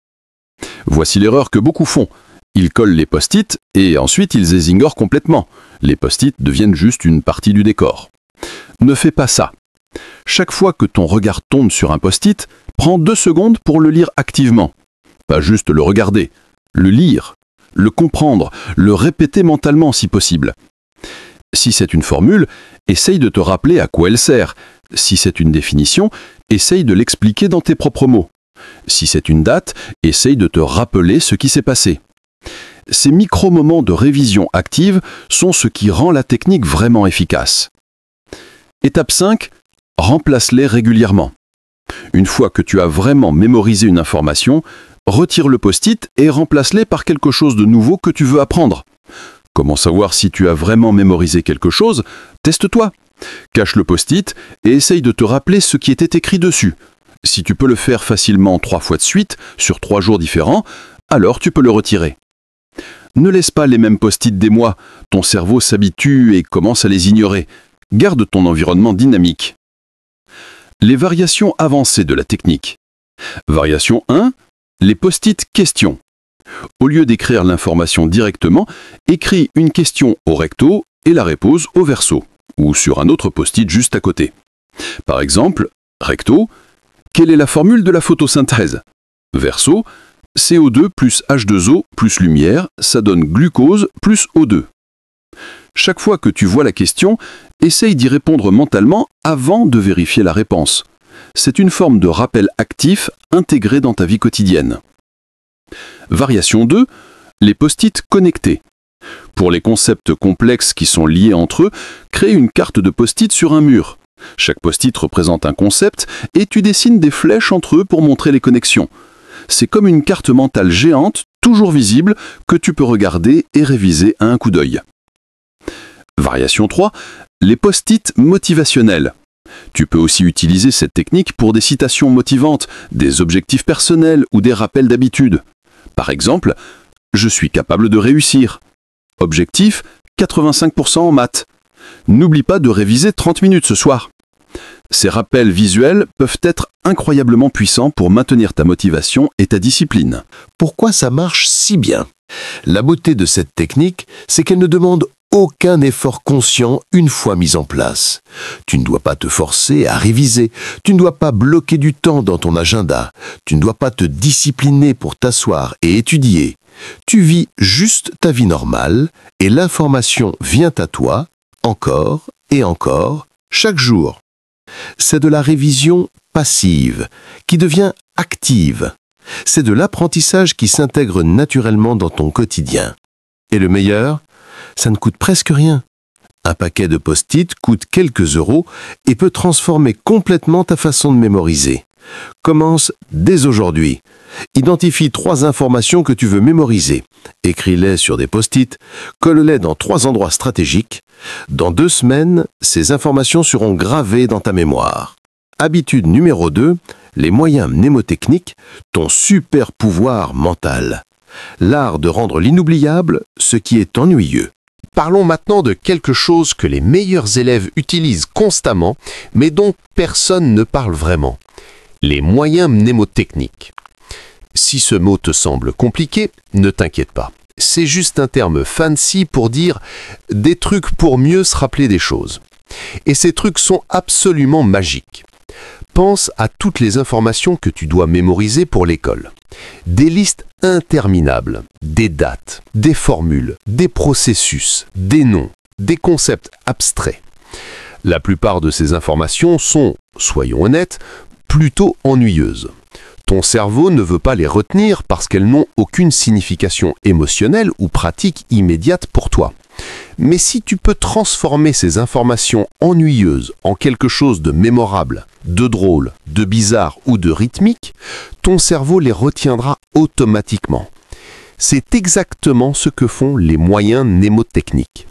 Voici l'erreur que beaucoup font. Ils collent les post-it et ensuite ils les ignorent complètement. Les post-it deviennent juste une partie du décor. Ne fais pas ça. Chaque fois que ton regard tombe sur un post-it, prends 2 secondes pour le lire activement. Pas juste le regarder, le lire, le comprendre, le répéter mentalement si possible. Si c'est une formule, essaye de te rappeler à quoi elle sert. Si c'est une définition, essaye de l'expliquer dans tes propres mots. Si c'est une date, essaye de te rappeler ce qui s'est passé. Ces micro-moments de révision active sont ce qui rend la technique vraiment efficace. Étape 5. Remplace-les régulièrement. Une fois que tu as vraiment mémorisé une information, retire le post-it et remplace-les par quelque chose de nouveau que tu veux apprendre. Comment savoir si tu as vraiment mémorisé quelque chose? Teste-toi. Cache le post-it et essaye de te rappeler ce qui était écrit dessus. Si tu peux le faire facilement 3 fois de suite, sur 3 jours différents, alors tu peux le retirer. Ne laisse pas les mêmes post-it des mois. Ton cerveau s'habitue et commence à les ignorer. Garde ton environnement dynamique. Les variations avancées de la technique. Variation 1. Les post-it questions. Au lieu d'écrire l'information directement, écris une question au recto et la réponse au verso, ou sur un autre post-it juste à côté. Par exemple, recto, quelle est la formule de la photosynthèse? Verso, CO2 plus H2O plus lumière, ça donne glucose plus O2. Chaque fois que tu vois la question, essaye d'y répondre mentalement avant de vérifier la réponse. C'est une forme de rappel actif intégré dans ta vie quotidienne. Variation 2. Les post-it connectés. Pour les concepts complexes qui sont liés entre eux, crée une carte de post-it sur un mur. Chaque post-it représente un concept et tu dessines des flèches entre eux pour montrer les connexions. C'est comme une carte mentale géante, toujours visible, que tu peux regarder et réviser à un coup d'œil. Variation 3. Les post-it motivationnels. Tu peux aussi utiliser cette technique pour des citations motivantes, des objectifs personnels ou des rappels d'habitude. Par exemple, « Je suis capable de réussir ». Objectif, 85% en maths. N'oublie pas de réviser 30 minutes ce soir. Ces rappels visuels peuvent être incroyablement puissants pour maintenir ta motivation et ta discipline. Pourquoi ça marche si bien? La beauté de cette technique, c'est qu'elle ne demande aucun effort conscient une fois mise en place. Tu ne dois pas te forcer à réviser, tu ne dois pas bloquer du temps dans ton agenda, tu ne dois pas te discipliner pour t'asseoir et étudier. Tu vis juste ta vie normale et l'information vient à toi, encore et encore, chaque jour. C'est de la révision passive qui devient active. C'est de l'apprentissage qui s'intègre naturellement dans ton quotidien. Et le meilleur, ça ne coûte presque rien. Un paquet de post-it coûte quelques euros et peut transformer complètement ta façon de mémoriser. Commence dès aujourd'hui. Identifie 3 informations que tu veux mémoriser. Écris-les sur des post-it, colle-les dans 3 endroits stratégiques. Dans 2 semaines, ces informations seront gravées dans ta mémoire. Habitude numéro 2, les moyens mnémotechniques, ton super pouvoir mental. L'art de rendre l'inoubliable ce qui est ennuyeux. Parlons maintenant de quelque chose que les meilleurs élèves utilisent constamment, mais dont personne ne parle vraiment. Les moyens mnémotechniques. Si ce mot te semble compliqué, ne t'inquiète pas. C'est juste un terme fancy pour dire des trucs pour mieux se rappeler des choses. Et ces trucs sont absolument magiques. Pense à toutes les informations que tu dois mémoriser pour l'école. Des listes interminables, des dates, des formules, des processus, des noms, des concepts abstraits. La plupart de ces informations sont, soyons honnêtes, plutôt ennuyeuses. Ton cerveau ne veut pas les retenir parce qu'elles n'ont aucune signification émotionnelle ou pratique immédiate pour toi. Mais si tu peux transformer ces informations ennuyeuses en quelque chose de mémorable, de drôle, de bizarre ou de rythmique, ton cerveau les retiendra automatiquement. C'est exactement ce que font les moyens mnémotechniques.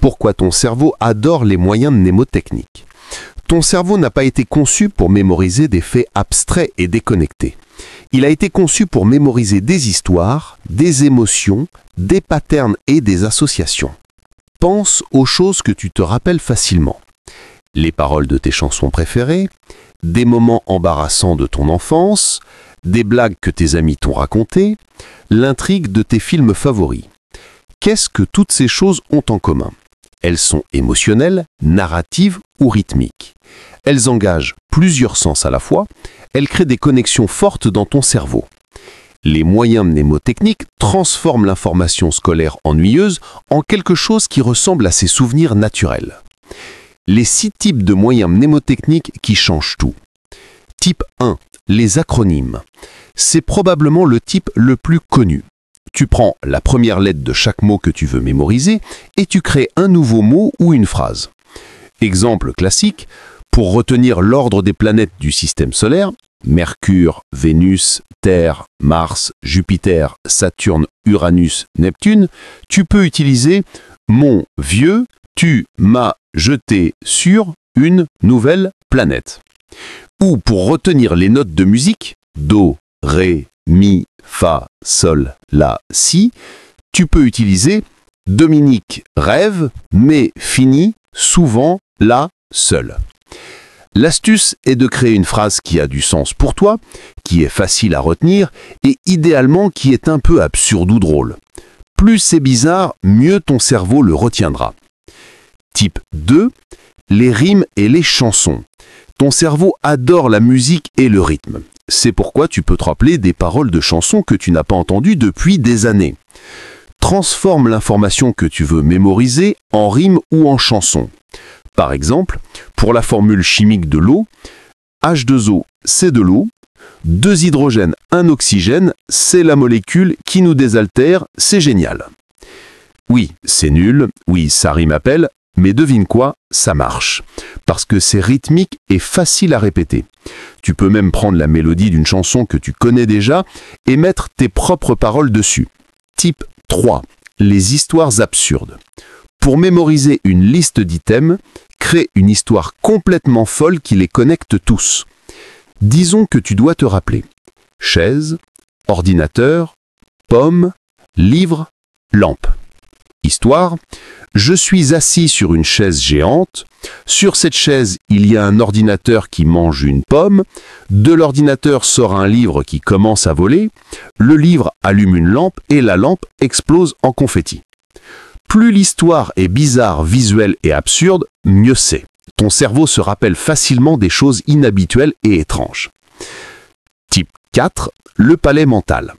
Pourquoi ton cerveau adore les moyens mnémotechniques? Ton cerveau n'a pas été conçu pour mémoriser des faits abstraits et déconnectés. Il a été conçu pour mémoriser des histoires, des émotions, des patterns et des associations. Pense aux choses que tu te rappelles facilement. Les paroles de tes chansons préférées, des moments embarrassants de ton enfance, des blagues que tes amis t'ont racontées, l'intrigue de tes films favoris. Qu'est-ce que toutes ces choses ont en commun? Elles sont émotionnelles, narratives ou rythmiques. Elles engagent plusieurs sens à la fois, elles créent des connexions fortes dans ton cerveau. Les moyens mnémotechniques transforment l'information scolaire ennuyeuse en quelque chose qui ressemble à ses souvenirs naturels. Les 6 types de moyens mnémotechniques qui changent tout. Type 1, les acronymes. C'est probablement le type le plus connu. Tu prends la première lettre de chaque mot que tu veux mémoriser et tu crées un nouveau mot ou une phrase. Exemple classique, pour retenir l'ordre des planètes du système solaire, Mercure, Vénus, Terre, Mars, Jupiter, Saturne, Uranus, Neptune, tu peux utiliser « Mon vieux, tu m'as jeté sur une nouvelle planète ». Ou pour retenir les notes de musique, Do, Ré, Mi, Fa, Sol, La, Si, tu peux utiliser Dominique rêve, mais finit souvent la seule. L'astuce est de créer une phrase qui a du sens pour toi, qui est facile à retenir et idéalement qui est un peu absurde ou drôle. Plus c'est bizarre, mieux ton cerveau le retiendra. Type 2, les rimes et les chansons. Ton cerveau adore la musique et le rythme. C'est pourquoi tu peux te rappeler des paroles de chansons que tu n'as pas entendues depuis des années. Transforme l'information que tu veux mémoriser en rime ou en chanson. Par exemple, pour la formule chimique de l'eau, H2O, c'est de l'eau, 2 hydrogènes, 1 oxygène, c'est la molécule qui nous désaltère, c'est génial. Oui, c'est nul, oui, ça rime à pelle, mais devine quoi, ça marche. Parce que c'est rythmique et facile à répéter. Tu peux même prendre la mélodie d'une chanson que tu connais déjà et mettre tes propres paroles dessus. Type 3. Les histoires absurdes. Pour mémoriser une liste d'items, crée une histoire complètement folle qui les connecte tous. Disons que tu dois te rappeler. Chaise, ordinateur, pomme, livre, lampe. Histoire. Je suis assis sur une chaise géante. Sur cette chaise, il y a un ordinateur qui mange une pomme. De l'ordinateur sort un livre qui commence à voler. Le livre allume une lampe et la lampe explose en confetti. Plus l'histoire est bizarre, visuelle et absurde, mieux c'est. Ton cerveau se rappelle facilement des choses inhabituelles et étranges. Type 4, le palais mental.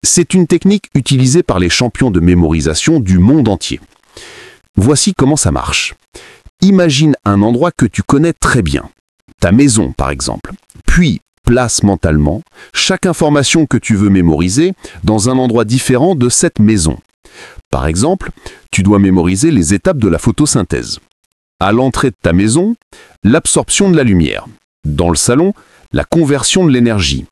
C'est une technique utilisée par les champions de mémorisation du monde entier. Voici comment ça marche. Imagine un endroit que tu connais très bien, ta maison par exemple, puis place mentalement chaque information que tu veux mémoriser dans un endroit différent de cette maison. Par exemple, tu dois mémoriser les étapes de la photosynthèse. À l'entrée de ta maison, l'absorption de la lumière. Dans le salon, la conversion de l'énergie.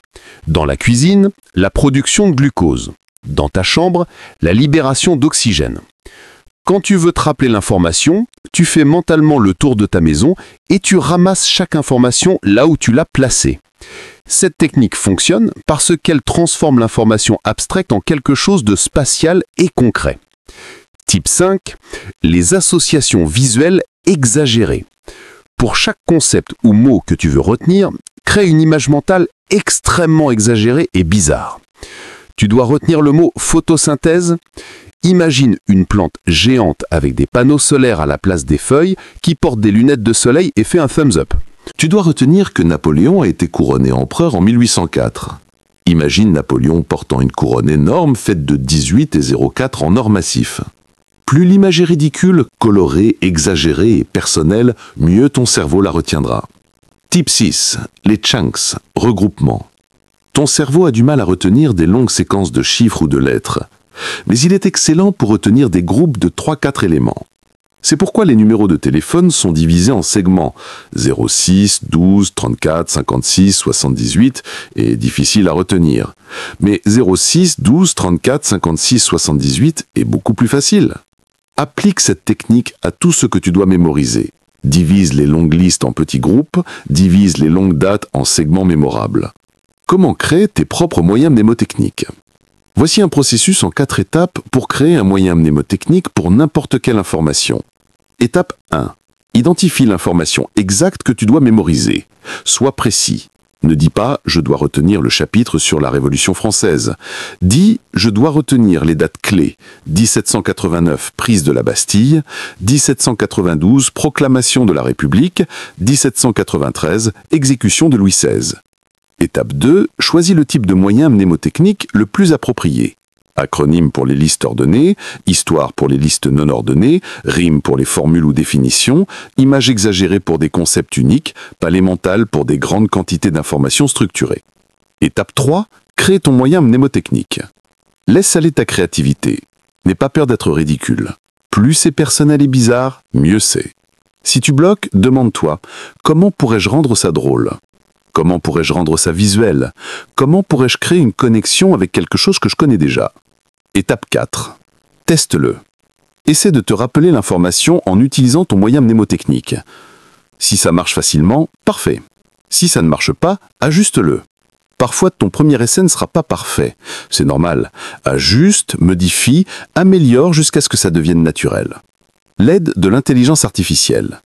Dans la cuisine, la production de glucose. Dans ta chambre, la libération d'oxygène. Quand tu veux te rappeler l'information, tu fais mentalement le tour de ta maison et tu ramasses chaque information là où tu l'as placée. Cette technique fonctionne parce qu'elle transforme l'information abstraite en quelque chose de spatial et concret. Type 5, les associations visuelles exagérées. Pour chaque concept ou mot que tu veux retenir, crée une image mentale extrêmement exagérée et bizarre. Tu dois retenir le mot photosynthèse. Imagine une plante géante avec des panneaux solaires à la place des feuilles qui porte des lunettes de soleil et fait un thumbs up. Tu dois retenir que Napoléon a été couronné empereur en 1804. Imagine Napoléon portant une couronne énorme faite de 18 et 0,4 en or massif. Plus l'image est ridicule, colorée, exagérée et personnelle, mieux ton cerveau la retiendra. Type 6. Les chunks, regroupements. Ton cerveau a du mal à retenir des longues séquences de chiffres ou de lettres, mais il est excellent pour retenir des groupes de 3-4 éléments. C'est pourquoi les numéros de téléphone sont divisés en segments 06, 12, 34, 56, 78 et difficile à retenir. Mais 06, 12, 34, 56, 78 est beaucoup plus facile. Applique cette technique à tout ce que tu dois mémoriser. Divise les longues listes en petits groupes, divise les longues dates en segments mémorables. Comment créer tes propres moyens mnémotechniques? Voici un processus en 4 étapes pour créer un moyen mnémotechnique pour n'importe quelle information. Étape 1. Identifie l'information exacte que tu dois mémoriser. Sois précis. Ne dis pas « je dois retenir le chapitre sur la Révolution française ». Dis « je dois retenir les dates clés. 1789, prise de la Bastille. 1792, proclamation de la République. 1793, exécution de Louis XVI. Étape 2. Choisis le type de moyen mnémotechnique le plus approprié. Acronyme pour les listes ordonnées, histoire pour les listes non ordonnées, rime pour les formules ou définitions, image exagérée pour des concepts uniques, palais mental pour des grandes quantités d'informations structurées. Étape 3. Crée ton moyen mnémotechnique. Laisse aller ta créativité. N'aie pas peur d'être ridicule. Plus c'est personnel et bizarre, mieux c'est. Si tu bloques, demande-toi « Comment pourrais-je rendre ça drôle ?» Comment pourrais-je rendre ça visuel? Comment pourrais-je créer une connexion avec quelque chose que je connais déjà? Étape 4. Teste-le. Essaie de te rappeler l'information en utilisant ton moyen mnémotechnique. Si ça marche facilement, parfait. Si ça ne marche pas, ajuste-le. Parfois, ton premier essai ne sera pas parfait. C'est normal. Ajuste, modifie, améliore jusqu'à ce que ça devienne naturel. L'aide de l'intelligence artificielle.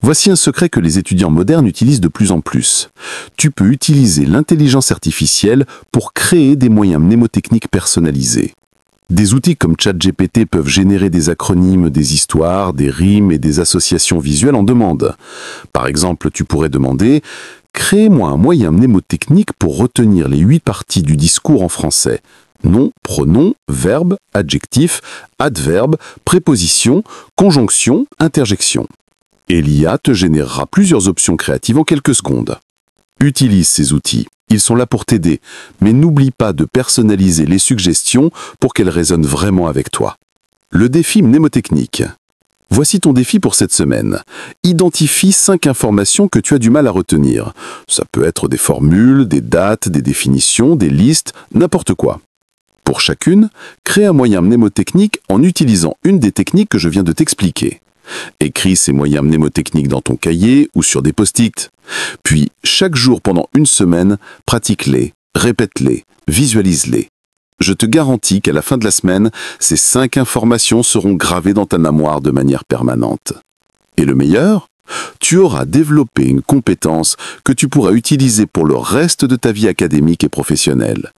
Voici un secret que les étudiants modernes utilisent de plus en plus. Tu peux utiliser l'intelligence artificielle pour créer des moyens mnémotechniques personnalisés. Des outils comme ChatGPT peuvent générer des acronymes, des histoires, des rimes et des associations visuelles en demande. Par exemple, tu pourrais demander « Crée-moi un moyen mnémotechnique pour retenir les 8 parties du discours en français. Nom, pronom, verbe, adjectif, adverbe, préposition, conjonction, interjection. » Et l'IA te générera plusieurs options créatives en quelques secondes. Utilise ces outils. Ils sont là pour t'aider, mais n'oublie pas de personnaliser les suggestions pour qu'elles résonnent vraiment avec toi. Le défi mnémotechnique. Voici ton défi pour cette semaine. Identifie 5 informations que tu as du mal à retenir. Ça peut être des formules, des dates, des définitions, des listes, n'importe quoi. Pour chacune, crée un moyen mnémotechnique en utilisant une des techniques que je viens de t'expliquer. Écris ces moyens mnémotechniques dans ton cahier ou sur des post-it. Puis, chaque jour pendant une semaine, pratique-les, répète-les, visualise-les. Je te garantis qu'à la fin de la semaine, ces 5 informations seront gravées dans ta mémoire de manière permanente. Et le meilleur? Tu auras développé une compétence que tu pourras utiliser pour le reste de ta vie académique et professionnelle.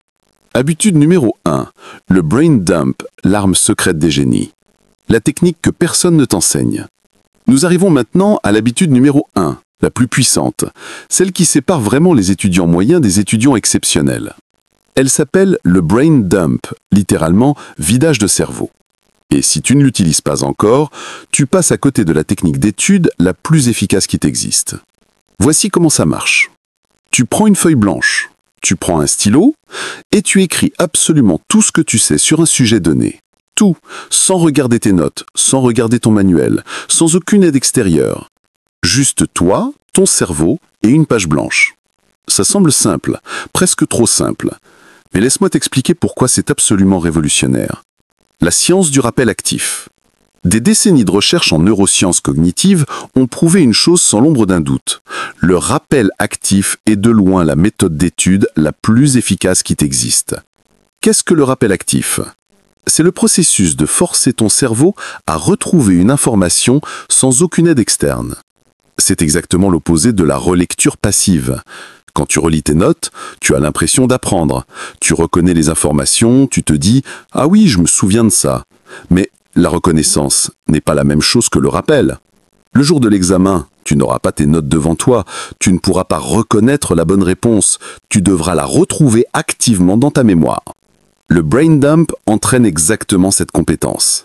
Habitude numéro 1. Le brain dump, l'arme secrète des génies. La technique que personne ne t'enseigne. Nous arrivons maintenant à l'habitude numéro 1, la plus puissante, celle qui sépare vraiment les étudiants moyens des étudiants exceptionnels. Elle s'appelle le brain dump, littéralement vidage de cerveau. Et si tu ne l'utilises pas encore, tu passes à côté de la technique d'étude la plus efficace qui t'existe. Voici comment ça marche. Tu prends une feuille blanche, tu prends un stylo et tu écris absolument tout ce que tu sais sur un sujet donné. Tout, sans regarder tes notes, sans regarder ton manuel, sans aucune aide extérieure. Juste toi, ton cerveau et une page blanche. Ça semble simple, presque trop simple. Mais laisse-moi t'expliquer pourquoi c'est absolument révolutionnaire. La science du rappel actif. Des décennies de recherche en neurosciences cognitives ont prouvé une chose sans l'ombre d'un doute. Le rappel actif est de loin la méthode d'étude la plus efficace qui existe. Qu'est-ce que le rappel actif ? C'est le processus de forcer ton cerveau à retrouver une information sans aucune aide externe. C'est exactement l'opposé de la relecture passive. Quand tu relis tes notes, tu as l'impression d'apprendre. Tu reconnais les informations, tu te dis « Ah oui, je me souviens de ça ». Mais la reconnaissance n'est pas la même chose que le rappel. Le jour de l'examen, tu n'auras pas tes notes devant toi, tu ne pourras pas reconnaître la bonne réponse, tu devras la retrouver activement dans ta mémoire. Le brain dump entraîne exactement cette compétence.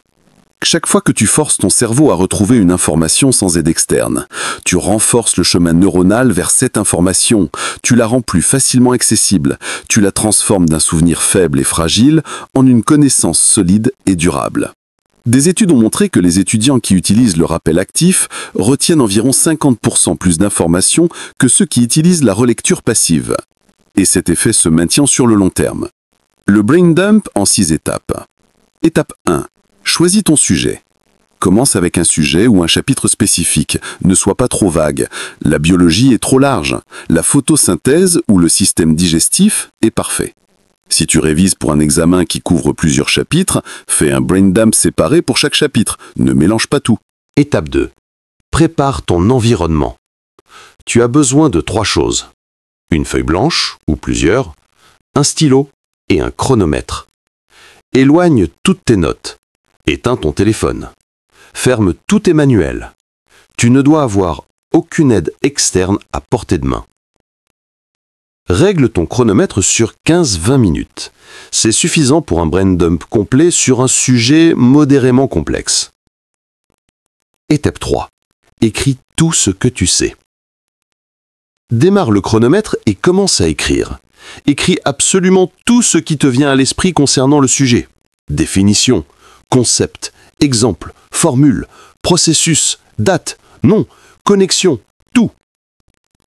Chaque fois que tu forces ton cerveau à retrouver une information sans aide externe, tu renforces le chemin neuronal vers cette information, tu la rends plus facilement accessible, tu la transformes d'un souvenir faible et fragile en une connaissance solide et durable. Des études ont montré que les étudiants qui utilisent le rappel actif retiennent environ 50% plus d'informations que ceux qui utilisent la relecture passive. Et cet effet se maintient sur le long terme. Le brain dump en 6 étapes. Étape 1. Choisis ton sujet. Commence avec un sujet ou un chapitre spécifique. Ne sois pas trop vague. La biologie est trop large. La photosynthèse ou le système digestif est parfait. Si tu révises pour un examen qui couvre plusieurs chapitres, fais un brain dump séparé pour chaque chapitre. Ne mélange pas tout. Étape 2. Prépare ton environnement. Tu as besoin de 3 choses. Une feuille blanche, ou plusieurs, un stylo et un chronomètre. Éloigne toutes tes notes. Éteins ton téléphone. Ferme tous tes manuels. Tu ne dois avoir aucune aide externe à portée de main. Règle ton chronomètre sur 15-20 minutes. C'est suffisant pour un brain dump complet sur un sujet modérément complexe. Étape 3. Écris tout ce que tu sais. Démarre le chronomètre et commence à écrire. Écris absolument tout ce qui te vient à l'esprit concernant le sujet. Définition, concept, exemple, formule, processus, date, nom, connexion, tout.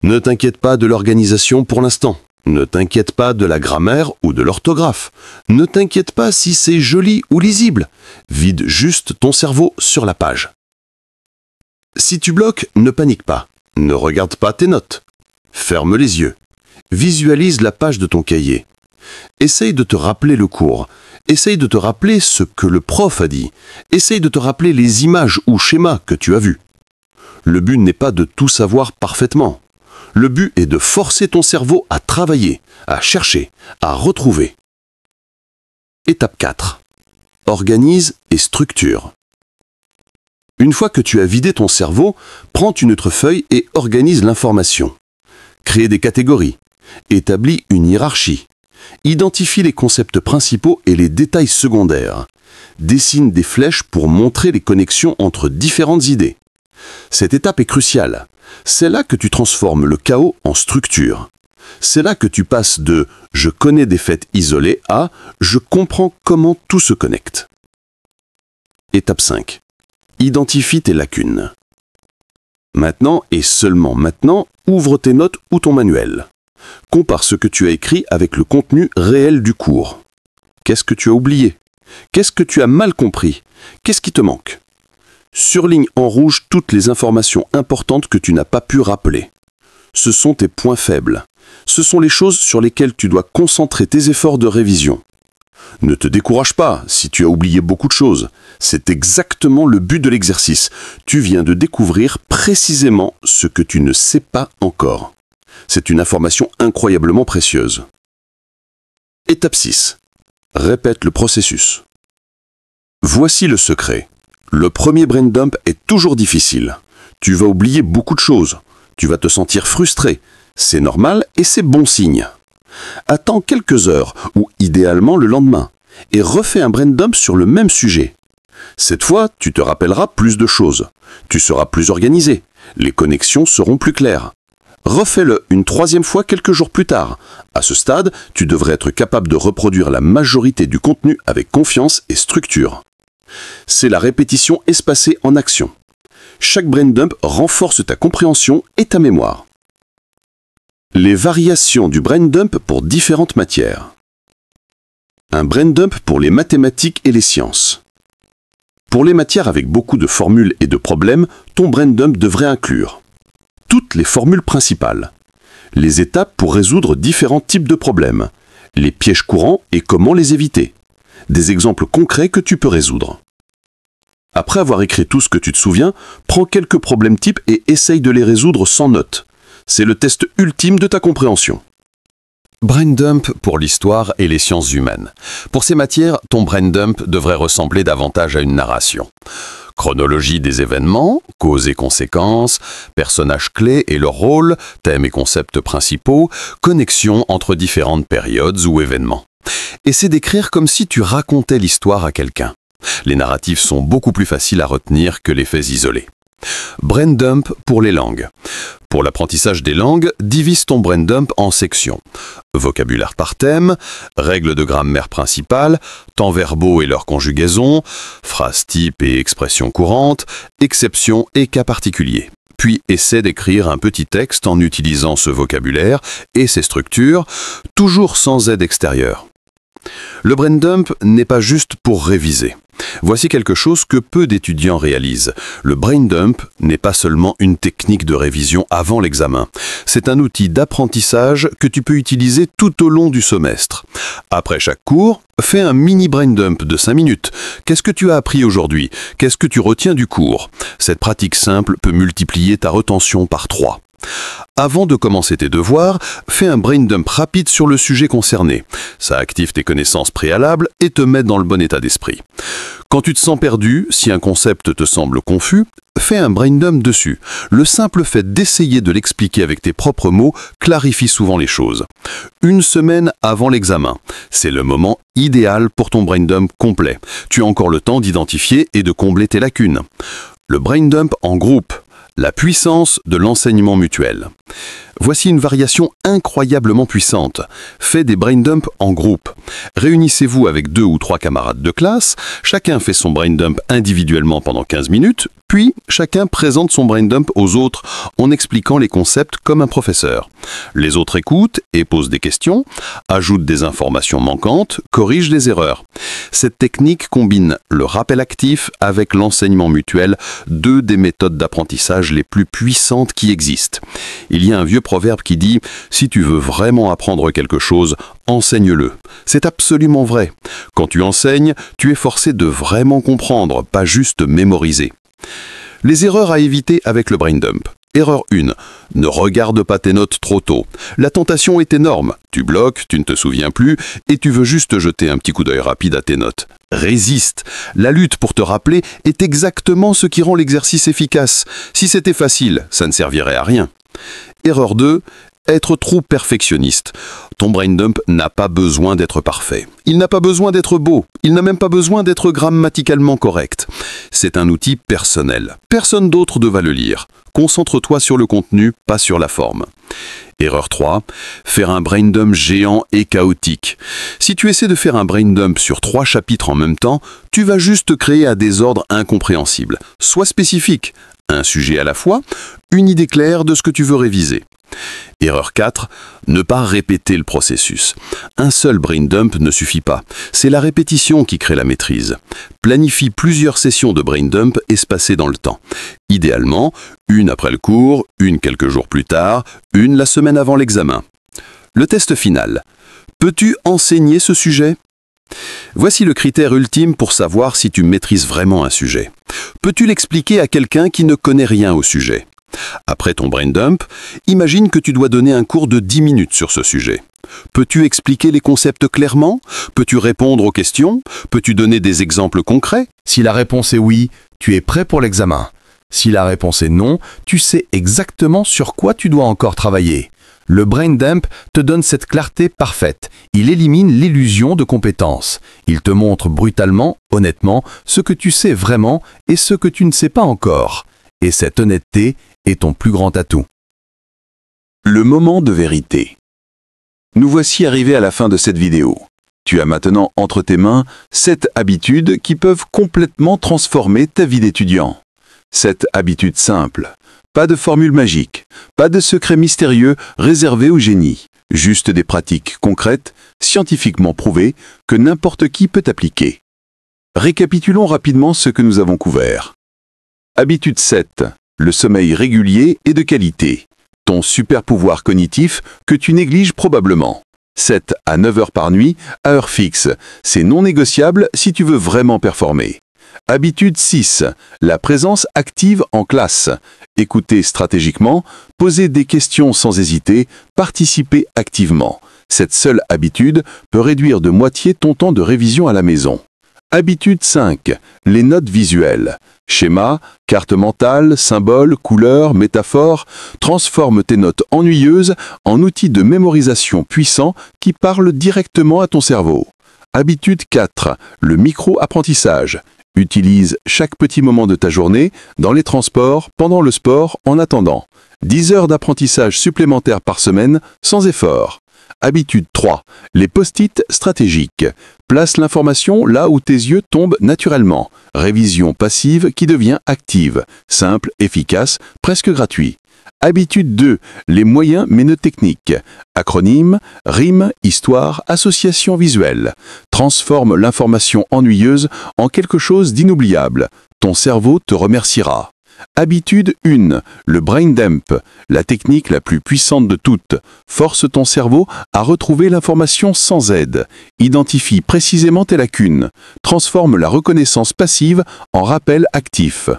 Ne t'inquiète pas de l'organisation pour l'instant. Ne t'inquiète pas de la grammaire ou de l'orthographe. Ne t'inquiète pas si c'est joli ou lisible. Vide juste ton cerveau sur la page. Si tu bloques, ne panique pas. Ne regarde pas tes notes. Ferme les yeux. Visualise la page de ton cahier. Essaye de te rappeler le cours. Essaye de te rappeler ce que le prof a dit. Essaye de te rappeler les images ou schémas que tu as vus. Le but n'est pas de tout savoir parfaitement. Le but est de forcer ton cerveau à travailler, à chercher, à retrouver. Étape 4. Organise et structure. Une fois que tu as vidé ton cerveau, prends une autre feuille et organise l'information. Crée des catégories. Établis une hiérarchie. Identifie les concepts principaux et les détails secondaires. Dessine des flèches pour montrer les connexions entre différentes idées. Cette étape est cruciale. C'est là que tu transformes le chaos en structure. C'est là que tu passes de « je connais des faits isolés » à « je comprends comment tout se connecte ». Étape 5. Identifie tes lacunes. Maintenant, et seulement maintenant, ouvre tes notes ou ton manuel. Compare ce que tu as écrit avec le contenu réel du cours. Qu'est-ce que tu as oublié? Qu'est-ce que tu as mal compris? Qu'est-ce qui te manque? Surligne en rouge toutes les informations importantes que tu n'as pas pu rappeler. Ce sont tes points faibles. Ce sont les choses sur lesquelles tu dois concentrer tes efforts de révision. Ne te décourage pas si tu as oublié beaucoup de choses. C'est exactement le but de l'exercice. Tu viens de découvrir précisément ce que tu ne sais pas encore. C'est une information incroyablement précieuse. Étape 6. Répète le processus. Voici le secret. Le premier brain dump est toujours difficile. Tu vas oublier beaucoup de choses. Tu vas te sentir frustré. C'est normal et c'est bon signe. Attends quelques heures, ou idéalement le lendemain, et refais un brain dump sur le même sujet. Cette fois, tu te rappelleras plus de choses. Tu seras plus organisé. Les connexions seront plus claires. Refais-le une 3e fois quelques jours plus tard. À ce stade, tu devrais être capable de reproduire la majorité du contenu avec confiance et structure. C'est la répétition espacée en action. Chaque brain dump renforce ta compréhension et ta mémoire. Les variations du brain dump pour différentes matières. Un brain dump pour les mathématiques et les sciences. Pour les matières avec beaucoup de formules et de problèmes, ton brain dump devrait inclure toutes les formules principales, les étapes pour résoudre différents types de problèmes, les pièges courants et comment les éviter, des exemples concrets que tu peux résoudre. Après avoir écrit tout ce que tu te souviens, prends quelques problèmes types et essaye de les résoudre sans notes. C'est le test ultime de ta compréhension. Brain dump pour l'histoire et les sciences humaines. Pour ces matières, ton brain dump devrait ressembler davantage à une narration. Chronologie des événements, causes et conséquences, personnages clés et leur rôle, thèmes et concepts principaux, connexions entre différentes périodes ou événements. Essaie d'écrire comme si tu racontais l'histoire à quelqu'un. Les narratifs sont beaucoup plus faciles à retenir que les faits isolés. Brain dump pour les langues. Pour l'apprentissage des langues, divise ton brain dump en sections. Vocabulaire par thème, règles de grammaire principales, temps verbaux et leur conjugaison, phrases types et expressions courantes, exceptions et cas particuliers. Puis essaie d'écrire un petit texte en utilisant ce vocabulaire et ses structures, toujours sans aide extérieure. Le brain dump n'est pas juste pour réviser. Voici quelque chose que peu d'étudiants réalisent. Le brain dump n'est pas seulement une technique de révision avant l'examen. C'est un outil d'apprentissage que tu peux utiliser tout au long du semestre. Après chaque cours, fais un mini brain dump de 5 minutes. Qu'est-ce que tu as appris aujourd'hui? Qu'est-ce que tu retiens du cours? Cette pratique simple peut multiplier ta retention par 3. Avant de commencer tes devoirs, fais un brain dump rapide sur le sujet concerné. Ça active tes connaissances préalables et te met dans le bon état d'esprit. Quand tu te sens perdu, si un concept te semble confus, fais un brain dump dessus. Le simple fait d'essayer de l'expliquer avec tes propres mots clarifie souvent les choses. Une semaine avant l'examen, c'est le moment idéal pour ton brain dump complet. Tu as encore le temps d'identifier et de combler tes lacunes. Le brain dump en groupe. La puissance de l'enseignement mutuel. Voici une variation incroyablement puissante. Faites des brain dumps en groupe. Réunissez-vous avec 2 ou 3 camarades de classe, chacun fait son brain dump individuellement pendant 15 minutes, puis chacun présente son brain dump aux autres en expliquant les concepts comme un professeur. Les autres écoutent et posent des questions, ajoutent des informations manquantes, corrigent des erreurs. Cette technique combine le rappel actif avec l'enseignement mutuel, 2 des méthodes d'apprentissage les plus puissantes qui existent. Il y a un vieux proverbe qui dit « Si tu veux vraiment apprendre quelque chose, enseigne-le ». C'est absolument vrai. Quand tu enseignes, tu es forcé de vraiment comprendre, pas juste mémoriser. Les erreurs à éviter avec le brain dump. Erreur 1. Ne regarde pas tes notes trop tôt. La tentation est énorme. Tu bloques, tu ne te souviens plus et tu veux juste jeter un petit coup d'œil rapide à tes notes. Résiste. La lutte pour te rappeler est exactement ce qui rend l'exercice efficace. Si c'était facile, ça ne servirait à rien. Erreur 2. Être trop perfectionniste. Ton brain dump n'a pas besoin d'être parfait. Il n'a pas besoin d'être beau. Il n'a même pas besoin d'être grammaticalement correct. C'est un outil personnel. Personne d'autre ne va le lire. Concentre-toi sur le contenu, pas sur la forme. Erreur 3. Faire un brain dump géant et chaotique. Si tu essaies de faire un brain dump sur 3 chapitres en même temps, tu vas juste créer un désordre incompréhensible. Sois spécifique. Un sujet à la fois, une idée claire de ce que tu veux réviser. Erreur 4. Ne pas répéter le processus. Un seul brain dump ne suffit pas. C'est la répétition qui crée la maîtrise. Planifie plusieurs sessions de brain dump espacées dans le temps. Idéalement, une après le cours, une quelques jours plus tard, une la semaine avant l'examen. Le test final. Peux-tu enseigner ce sujet? Voici le critère ultime pour savoir si tu maîtrises vraiment un sujet. Peux-tu l'expliquer à quelqu'un qui ne connaît rien au sujet? Après ton brain dump, imagine que tu dois donner un cours de 10 minutes sur ce sujet. Peux-tu expliquer les concepts clairement? Peux-tu répondre aux questions? Peux-tu donner des exemples concrets? Si la réponse est oui, tu es prêt pour l'examen. Si la réponse est non, tu sais exactement sur quoi tu dois encore travailler. Le brain dump te donne cette clarté parfaite. Il élimine l'illusion de compétence. Il te montre brutalement, honnêtement, ce que tu sais vraiment et ce que tu ne sais pas encore. Et cette honnêteté est ton plus grand atout. Le moment de vérité. Nous voici arrivés à la fin de cette vidéo. Tu as maintenant entre tes mains 7 habitudes qui peuvent complètement transformer ta vie d'étudiant. 7 habitudes simples. Pas de formule magique, pas de secret mystérieux réservé au génie. Juste des pratiques concrètes, scientifiquement prouvées, que n'importe qui peut appliquer. Récapitulons rapidement ce que nous avons couvert. Habitude 7. Le sommeil régulier et de qualité. Ton super pouvoir cognitif que tu négliges probablement. 7 à 9 heures par nuit, à heure fixe. C'est non négociable si tu veux vraiment performer. Habitude 6. La présence active en classe. Écouter stratégiquement, poser des questions sans hésiter, participer activement. Cette seule habitude peut réduire de moitié ton temps de révision à la maison. Habitude 5. Les notes visuelles. Schéma, carte mentale, symboles, couleurs, métaphores, transforme tes notes ennuyeuses en outils de mémorisation puissants qui parlent directement à ton cerveau. Habitude 4. Le micro-apprentissage. Utilise chaque petit moment de ta journée, dans les transports, pendant le sport, en attendant. 10 heures d'apprentissage supplémentaires par semaine, sans effort. Habitude 3. Les post-it stratégiques. Place l'information là où tes yeux tombent naturellement. Révision passive qui devient active. Simple, efficace, presque gratuit. Habitude 2. Les moyens ménotechniques. Acronyme, rime, histoire, association visuelle. Transforme l'information ennuyeuse en quelque chose d'inoubliable. Ton cerveau te remerciera. Habitude 1. Le brain dump. La technique la plus puissante de toutes. Force ton cerveau à retrouver l'information sans aide. Identifie précisément tes lacunes. Transforme la reconnaissance passive en rappel actif.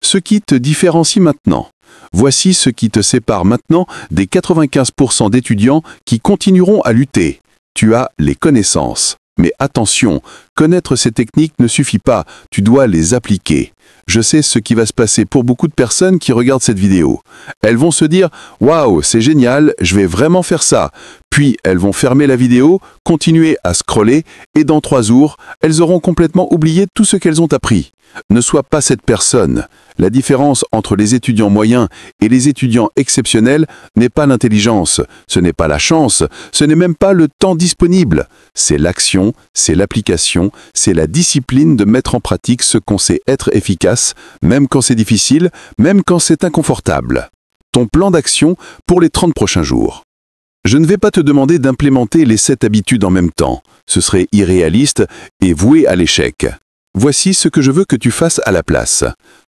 Ce qui te différencie maintenant. Voici ce qui te sépare maintenant des 95% d'étudiants qui continueront à lutter. Tu as les connaissances. Mais attention, connaître ces techniques ne suffit pas, tu dois les appliquer. Je sais ce qui va se passer pour beaucoup de personnes qui regardent cette vidéo. Elles vont se dire « Waouh, c'est génial, je vais vraiment faire ça ». Puis elles vont fermer la vidéo, continuer à scroller et dans 3 jours, elles auront complètement oublié tout ce qu'elles ont appris. Ne sois pas cette personne. La différence entre les étudiants moyens et les étudiants exceptionnels n'est pas l'intelligence, ce n'est pas la chance, ce n'est même pas le temps disponible. C'est l'action, c'est l'application, c'est la discipline de mettre en pratique ce qu'on sait être efficace, même quand c'est difficile, même quand c'est inconfortable. Ton plan d'action pour les 30 prochains jours. Je ne vais pas te demander d'implémenter les 7 habitudes en même temps. Ce serait irréaliste et voué à l'échec. Voici ce que je veux que tu fasses à la place.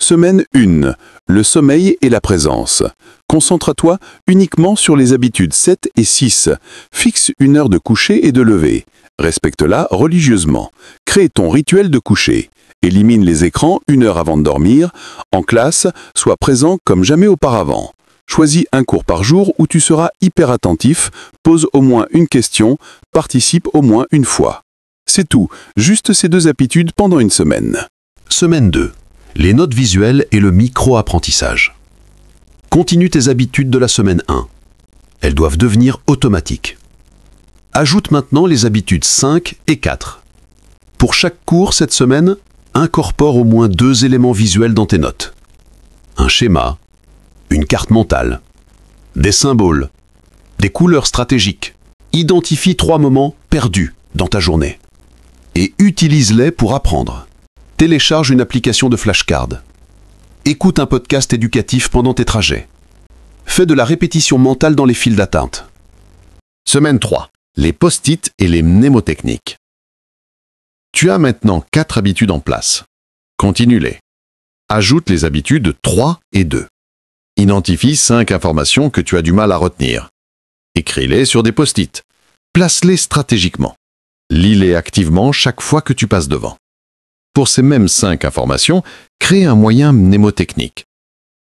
Semaine 1. Le sommeil et la présence. Concentre-toi uniquement sur les habitudes 7 et 6. Fixe une heure de coucher et de lever. Respecte-la religieusement. Crée ton rituel de coucher. Élimine les écrans 1 heure avant de dormir. En classe, sois présent comme jamais auparavant. Choisis un cours par jour où tu seras hyper attentif. Pose au moins une question. Participe au moins une fois. C'est tout, juste ces 2 habitudes pendant une semaine. Semaine 2. Les notes visuelles et le micro-apprentissage. Continue tes habitudes de la semaine 1. Elles doivent devenir automatiques. Ajoute maintenant les habitudes 5 et 4. Pour chaque cours cette semaine, incorpore au moins 2 éléments visuels dans tes notes. Un schéma, une carte mentale, des symboles, des couleurs stratégiques. Identifie 3 moments perdus dans ta journée et utilise-les pour apprendre. Télécharge une application de flashcard. Écoute un podcast éducatif pendant tes trajets. Fais de la répétition mentale dans les files d'attente. Semaine 3. Les post-it et les mnémotechniques. Tu as maintenant 4 habitudes en place. Continue-les. Ajoute les habitudes 3 et 2. Identifie 5 informations que tu as du mal à retenir. Écris-les sur des post-it. Place-les stratégiquement. Lis-les activement chaque fois que tu passes devant. Pour ces mêmes 5 informations, crée un moyen mnémotechnique.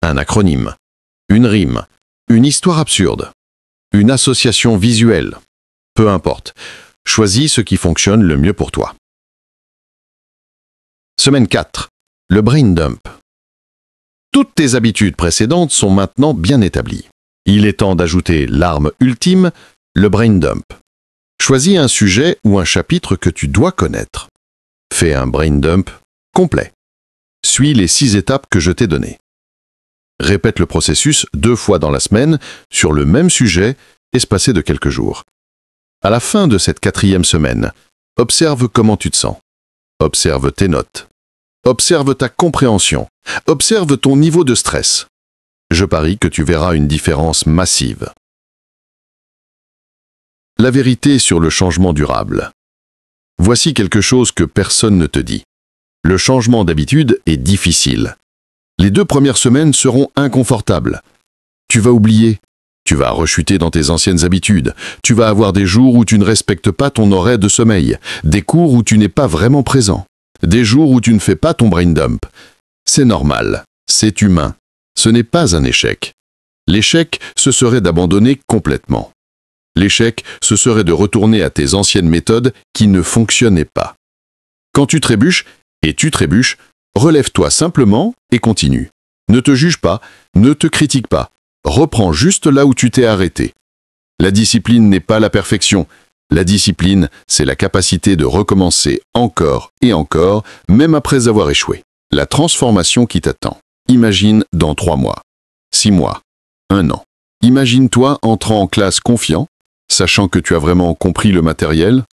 Un acronyme, une rime, une histoire absurde, une association visuelle. Peu importe. Choisis ce qui fonctionne le mieux pour toi. Semaine 4. Le brain dump. Toutes tes habitudes précédentes sont maintenant bien établies. Il est temps d'ajouter l'arme ultime, le brain dump. Choisis un sujet ou un chapitre que tu dois connaître. Fais un brain dump complet. Suis les 6 étapes que je t'ai données. Répète le processus 2 fois dans la semaine sur le même sujet, espacé de quelques jours. À la fin de cette 4e semaine, observe comment tu te sens. Observe tes notes. Observe ta compréhension. Observe ton niveau de stress. Je parie que tu verras une différence massive. La vérité sur le changement durable. Voici quelque chose que personne ne te dit. Le changement d'habitude est difficile. Les 2 premières semaines seront inconfortables. Tu vas oublier. Tu vas rechuter dans tes anciennes habitudes. Tu vas avoir des jours où tu ne respectes pas ton horaire de sommeil. Des cours où tu n'es pas vraiment présent. Des jours où tu ne fais pas ton brain dump. C'est normal. C'est humain. Ce n'est pas un échec. L'échec, ce serait d'abandonner complètement. L'échec, ce serait de retourner à tes anciennes méthodes qui ne fonctionnaient pas. Quand tu trébuches, et tu trébuches, relève-toi simplement et continue. Ne te juge pas, ne te critique pas. Reprends juste là où tu t'es arrêté. La discipline n'est pas la perfection. La discipline, c'est la capacité de recommencer encore et encore, même après avoir échoué. La transformation qui t'attend. Imagine dans 3 mois, 6 mois, 1 an. Imagine-toi entrant en classe confiant, sachant que tu as vraiment compris le matériel.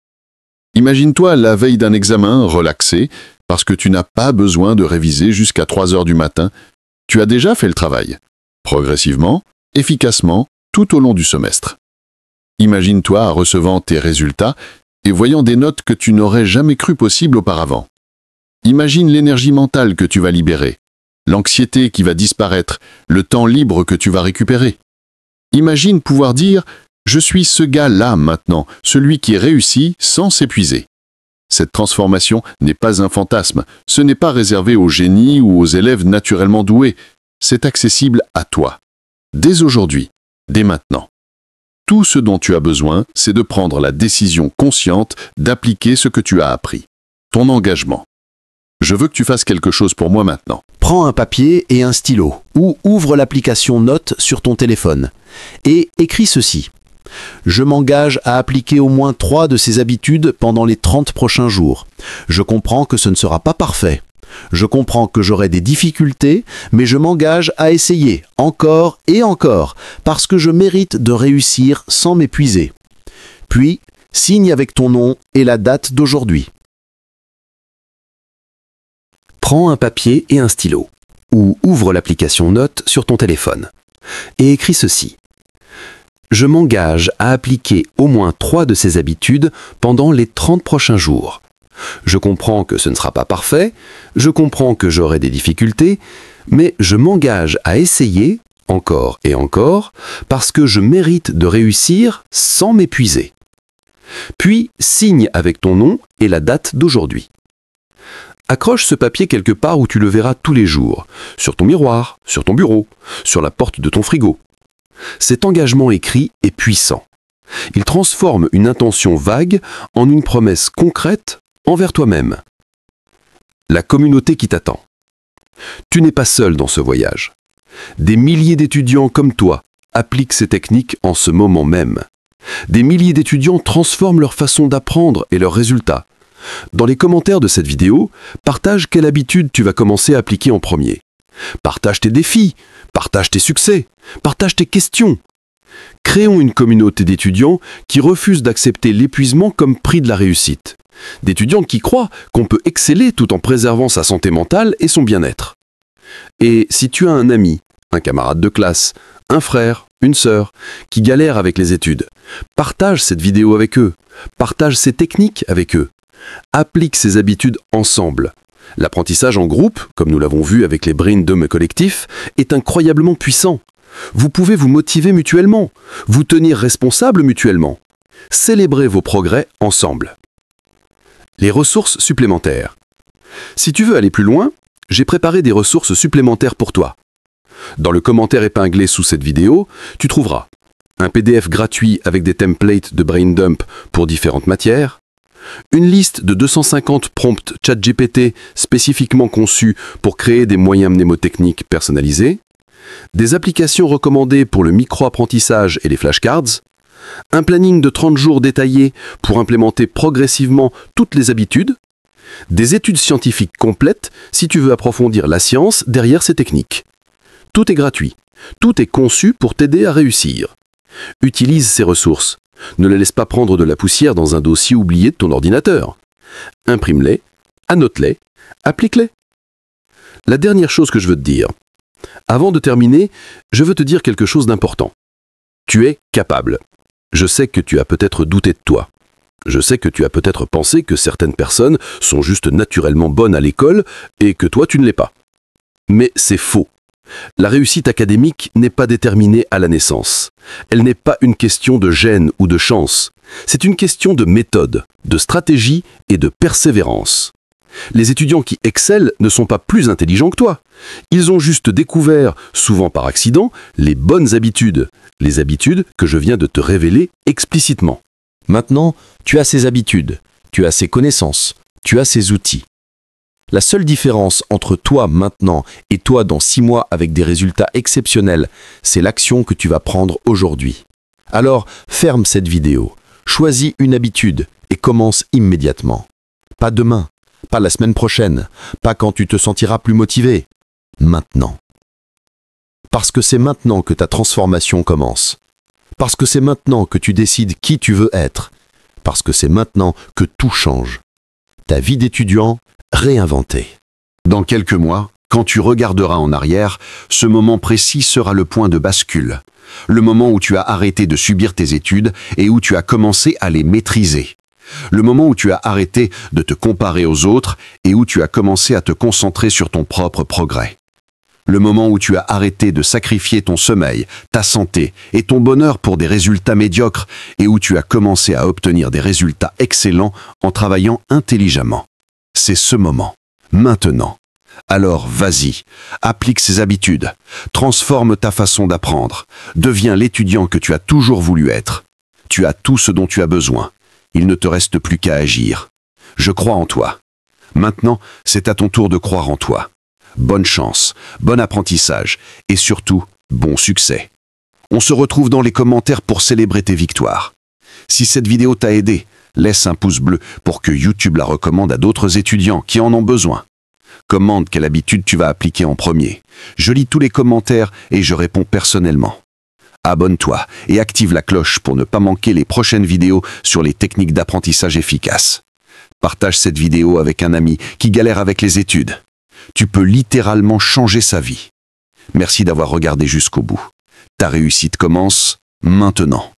Imagine-toi la veille d'un examen, relaxé, parce que tu n'as pas besoin de réviser jusqu'à 3 heures du matin. Tu as déjà fait le travail. Progressivement, efficacement tout au long du semestre. Imagine-toi recevant tes résultats et voyant des notes que tu n'aurais jamais cru possible auparavant. Imagine l'énergie mentale que tu vas libérer, l'anxiété qui va disparaître, le temps libre que tu vas récupérer. Imagine pouvoir dire « Je suis ce gars-là maintenant, celui qui réussit sans s'épuiser ». Cette transformation n'est pas un fantasme, ce n'est pas réservé aux génies ou aux élèves naturellement doués, c'est accessible à toi. Dès aujourd'hui, dès maintenant. Tout ce dont tu as besoin, c'est de prendre la décision consciente d'appliquer ce que tu as appris. Ton engagement. Je veux que tu fasses quelque chose pour moi maintenant. Prends un papier et un stylo, ou ouvre l'application Notes sur ton téléphone, et écris ceci. Je m'engage à appliquer au moins 3 de ces habitudes pendant les 30 prochains jours. Je comprends que ce ne sera pas parfait. Je comprends que j'aurai des difficultés, mais je m'engage à essayer encore et encore, parce que je mérite de réussir sans m'épuiser. Puis, signe avec ton nom et la date d'aujourd'hui. Prends un papier et un stylo, ou ouvre l'application Notes sur ton téléphone, et écris ceci. Je m'engage à appliquer au moins 3 de ces habitudes pendant les 30 prochains jours. Je comprends que ce ne sera pas parfait, je comprends que j'aurai des difficultés, mais je m'engage à essayer, encore et encore, parce que je mérite de réussir sans m'épuiser. Puis, signe avec ton nom et la date d'aujourd'hui. Accroche ce papier quelque part où tu le verras tous les jours, sur ton miroir, sur ton bureau, sur la porte de ton frigo. Cet engagement écrit est puissant. Il transforme une intention vague en une promesse concrète envers toi-même. La communauté qui t'attend. Tu n'es pas seul dans ce voyage. Des milliers d'étudiants comme toi appliquent ces techniques en ce moment même. Des milliers d'étudiants transforment leur façon d'apprendre et leurs résultats. Dans les commentaires de cette vidéo, partage quelle habitude tu vas commencer à appliquer en premier. Partage tes défis, partage tes succès, partage tes questions. Créons une communauté d'étudiants qui refusent d'accepter l'épuisement comme prix de la réussite. D'étudiants qui croient qu'on peut exceller tout en préservant sa santé mentale et son bien-être. Et si tu as un ami, un camarade de classe, un frère, une sœur, qui galèrent avec les études, partage cette vidéo avec eux, partage ces techniques avec eux. Applique ces habitudes ensemble. L'apprentissage en groupe, comme nous l'avons vu avec les Braindom collectifs, est incroyablement puissant. Vous pouvez vous motiver mutuellement, vous tenir responsable mutuellement. Célébrez vos progrès ensemble. Les ressources supplémentaires. Si tu veux aller plus loin, j'ai préparé des ressources supplémentaires pour toi. Dans le commentaire épinglé sous cette vidéo, tu trouveras un PDF gratuit avec des templates de Braindump pour différentes matières, une liste de 250 prompts ChatGPT spécifiquement conçus pour créer des moyens mnémotechniques personnalisés, des applications recommandées pour le micro-apprentissage et les flashcards, un planning de 30 jours détaillé pour implémenter progressivement toutes les habitudes, des études scientifiques complètes si tu veux approfondir la science derrière ces techniques. Tout est gratuit, tout est conçu pour t'aider à réussir. Utilise ces ressources. Ne les laisse pas prendre de la poussière dans un dossier oublié de ton ordinateur. Imprime-les, annote-les, applique-les. La dernière chose que je veux te dire. Avant de terminer, je veux te dire quelque chose d'important. Tu es capable. Je sais que tu as peut-être douté de toi. Je sais que tu as peut-être pensé que certaines personnes sont juste naturellement bonnes à l'école et que toi tu ne l'es pas. Mais c'est faux. La réussite académique n'est pas déterminée à la naissance. Elle n'est pas une question de gène ou de chance. C'est une question de méthode, de stratégie et de persévérance. Les étudiants qui excellent ne sont pas plus intelligents que toi. Ils ont juste découvert, souvent par accident, les bonnes habitudes. Les habitudes que je viens de te révéler explicitement. Maintenant, tu as ces habitudes, tu as ces connaissances, tu as ces outils. La seule différence entre toi maintenant et toi dans 6 mois avec des résultats exceptionnels, c'est l'action que tu vas prendre aujourd'hui. Alors, ferme cette vidéo, choisis une habitude et commence immédiatement. Pas demain, pas la semaine prochaine, pas quand tu te sentiras plus motivé. Maintenant. Parce que c'est maintenant que ta transformation commence. Parce que c'est maintenant que tu décides qui tu veux être. Parce que c'est maintenant que tout change. Ta vie d'étudiant réinventée. Dans quelques mois, Quand tu regarderas en arrière, ce moment précis sera le point de bascule. Le moment où tu as arrêté de subir tes études et où tu as commencé à les maîtriser. Le moment où tu as arrêté de te comparer aux autres et où tu as commencé à te concentrer sur ton propre progrès. Le moment où tu as arrêté de sacrifier ton sommeil, ta santé et ton bonheur pour des résultats médiocres et où tu as commencé à obtenir des résultats excellents en travaillant intelligemment. C'est ce moment. Maintenant. Alors vas-y, applique ces habitudes, transforme ta façon d'apprendre, deviens l'étudiant que tu as toujours voulu être. Tu as tout ce dont tu as besoin. Il ne te reste plus qu'à agir. Je crois en toi. Maintenant, c'est à ton tour de croire en toi. Bonne chance, bon apprentissage et surtout, bon succès. On se retrouve dans les commentaires pour célébrer tes victoires. Si cette vidéo t'a aidé, laisse un pouce bleu pour que YouTube la recommande à d'autres étudiants qui en ont besoin. Commente quelle habitude tu vas appliquer en premier. Je lis tous les commentaires et je réponds personnellement. Abonne-toi et active la cloche pour ne pas manquer les prochaines vidéos sur les techniques d'apprentissage efficaces. Partage cette vidéo avec un ami qui galère avec les études. Tu peux littéralement changer sa vie. Merci d'avoir regardé jusqu'au bout. Ta réussite commence maintenant.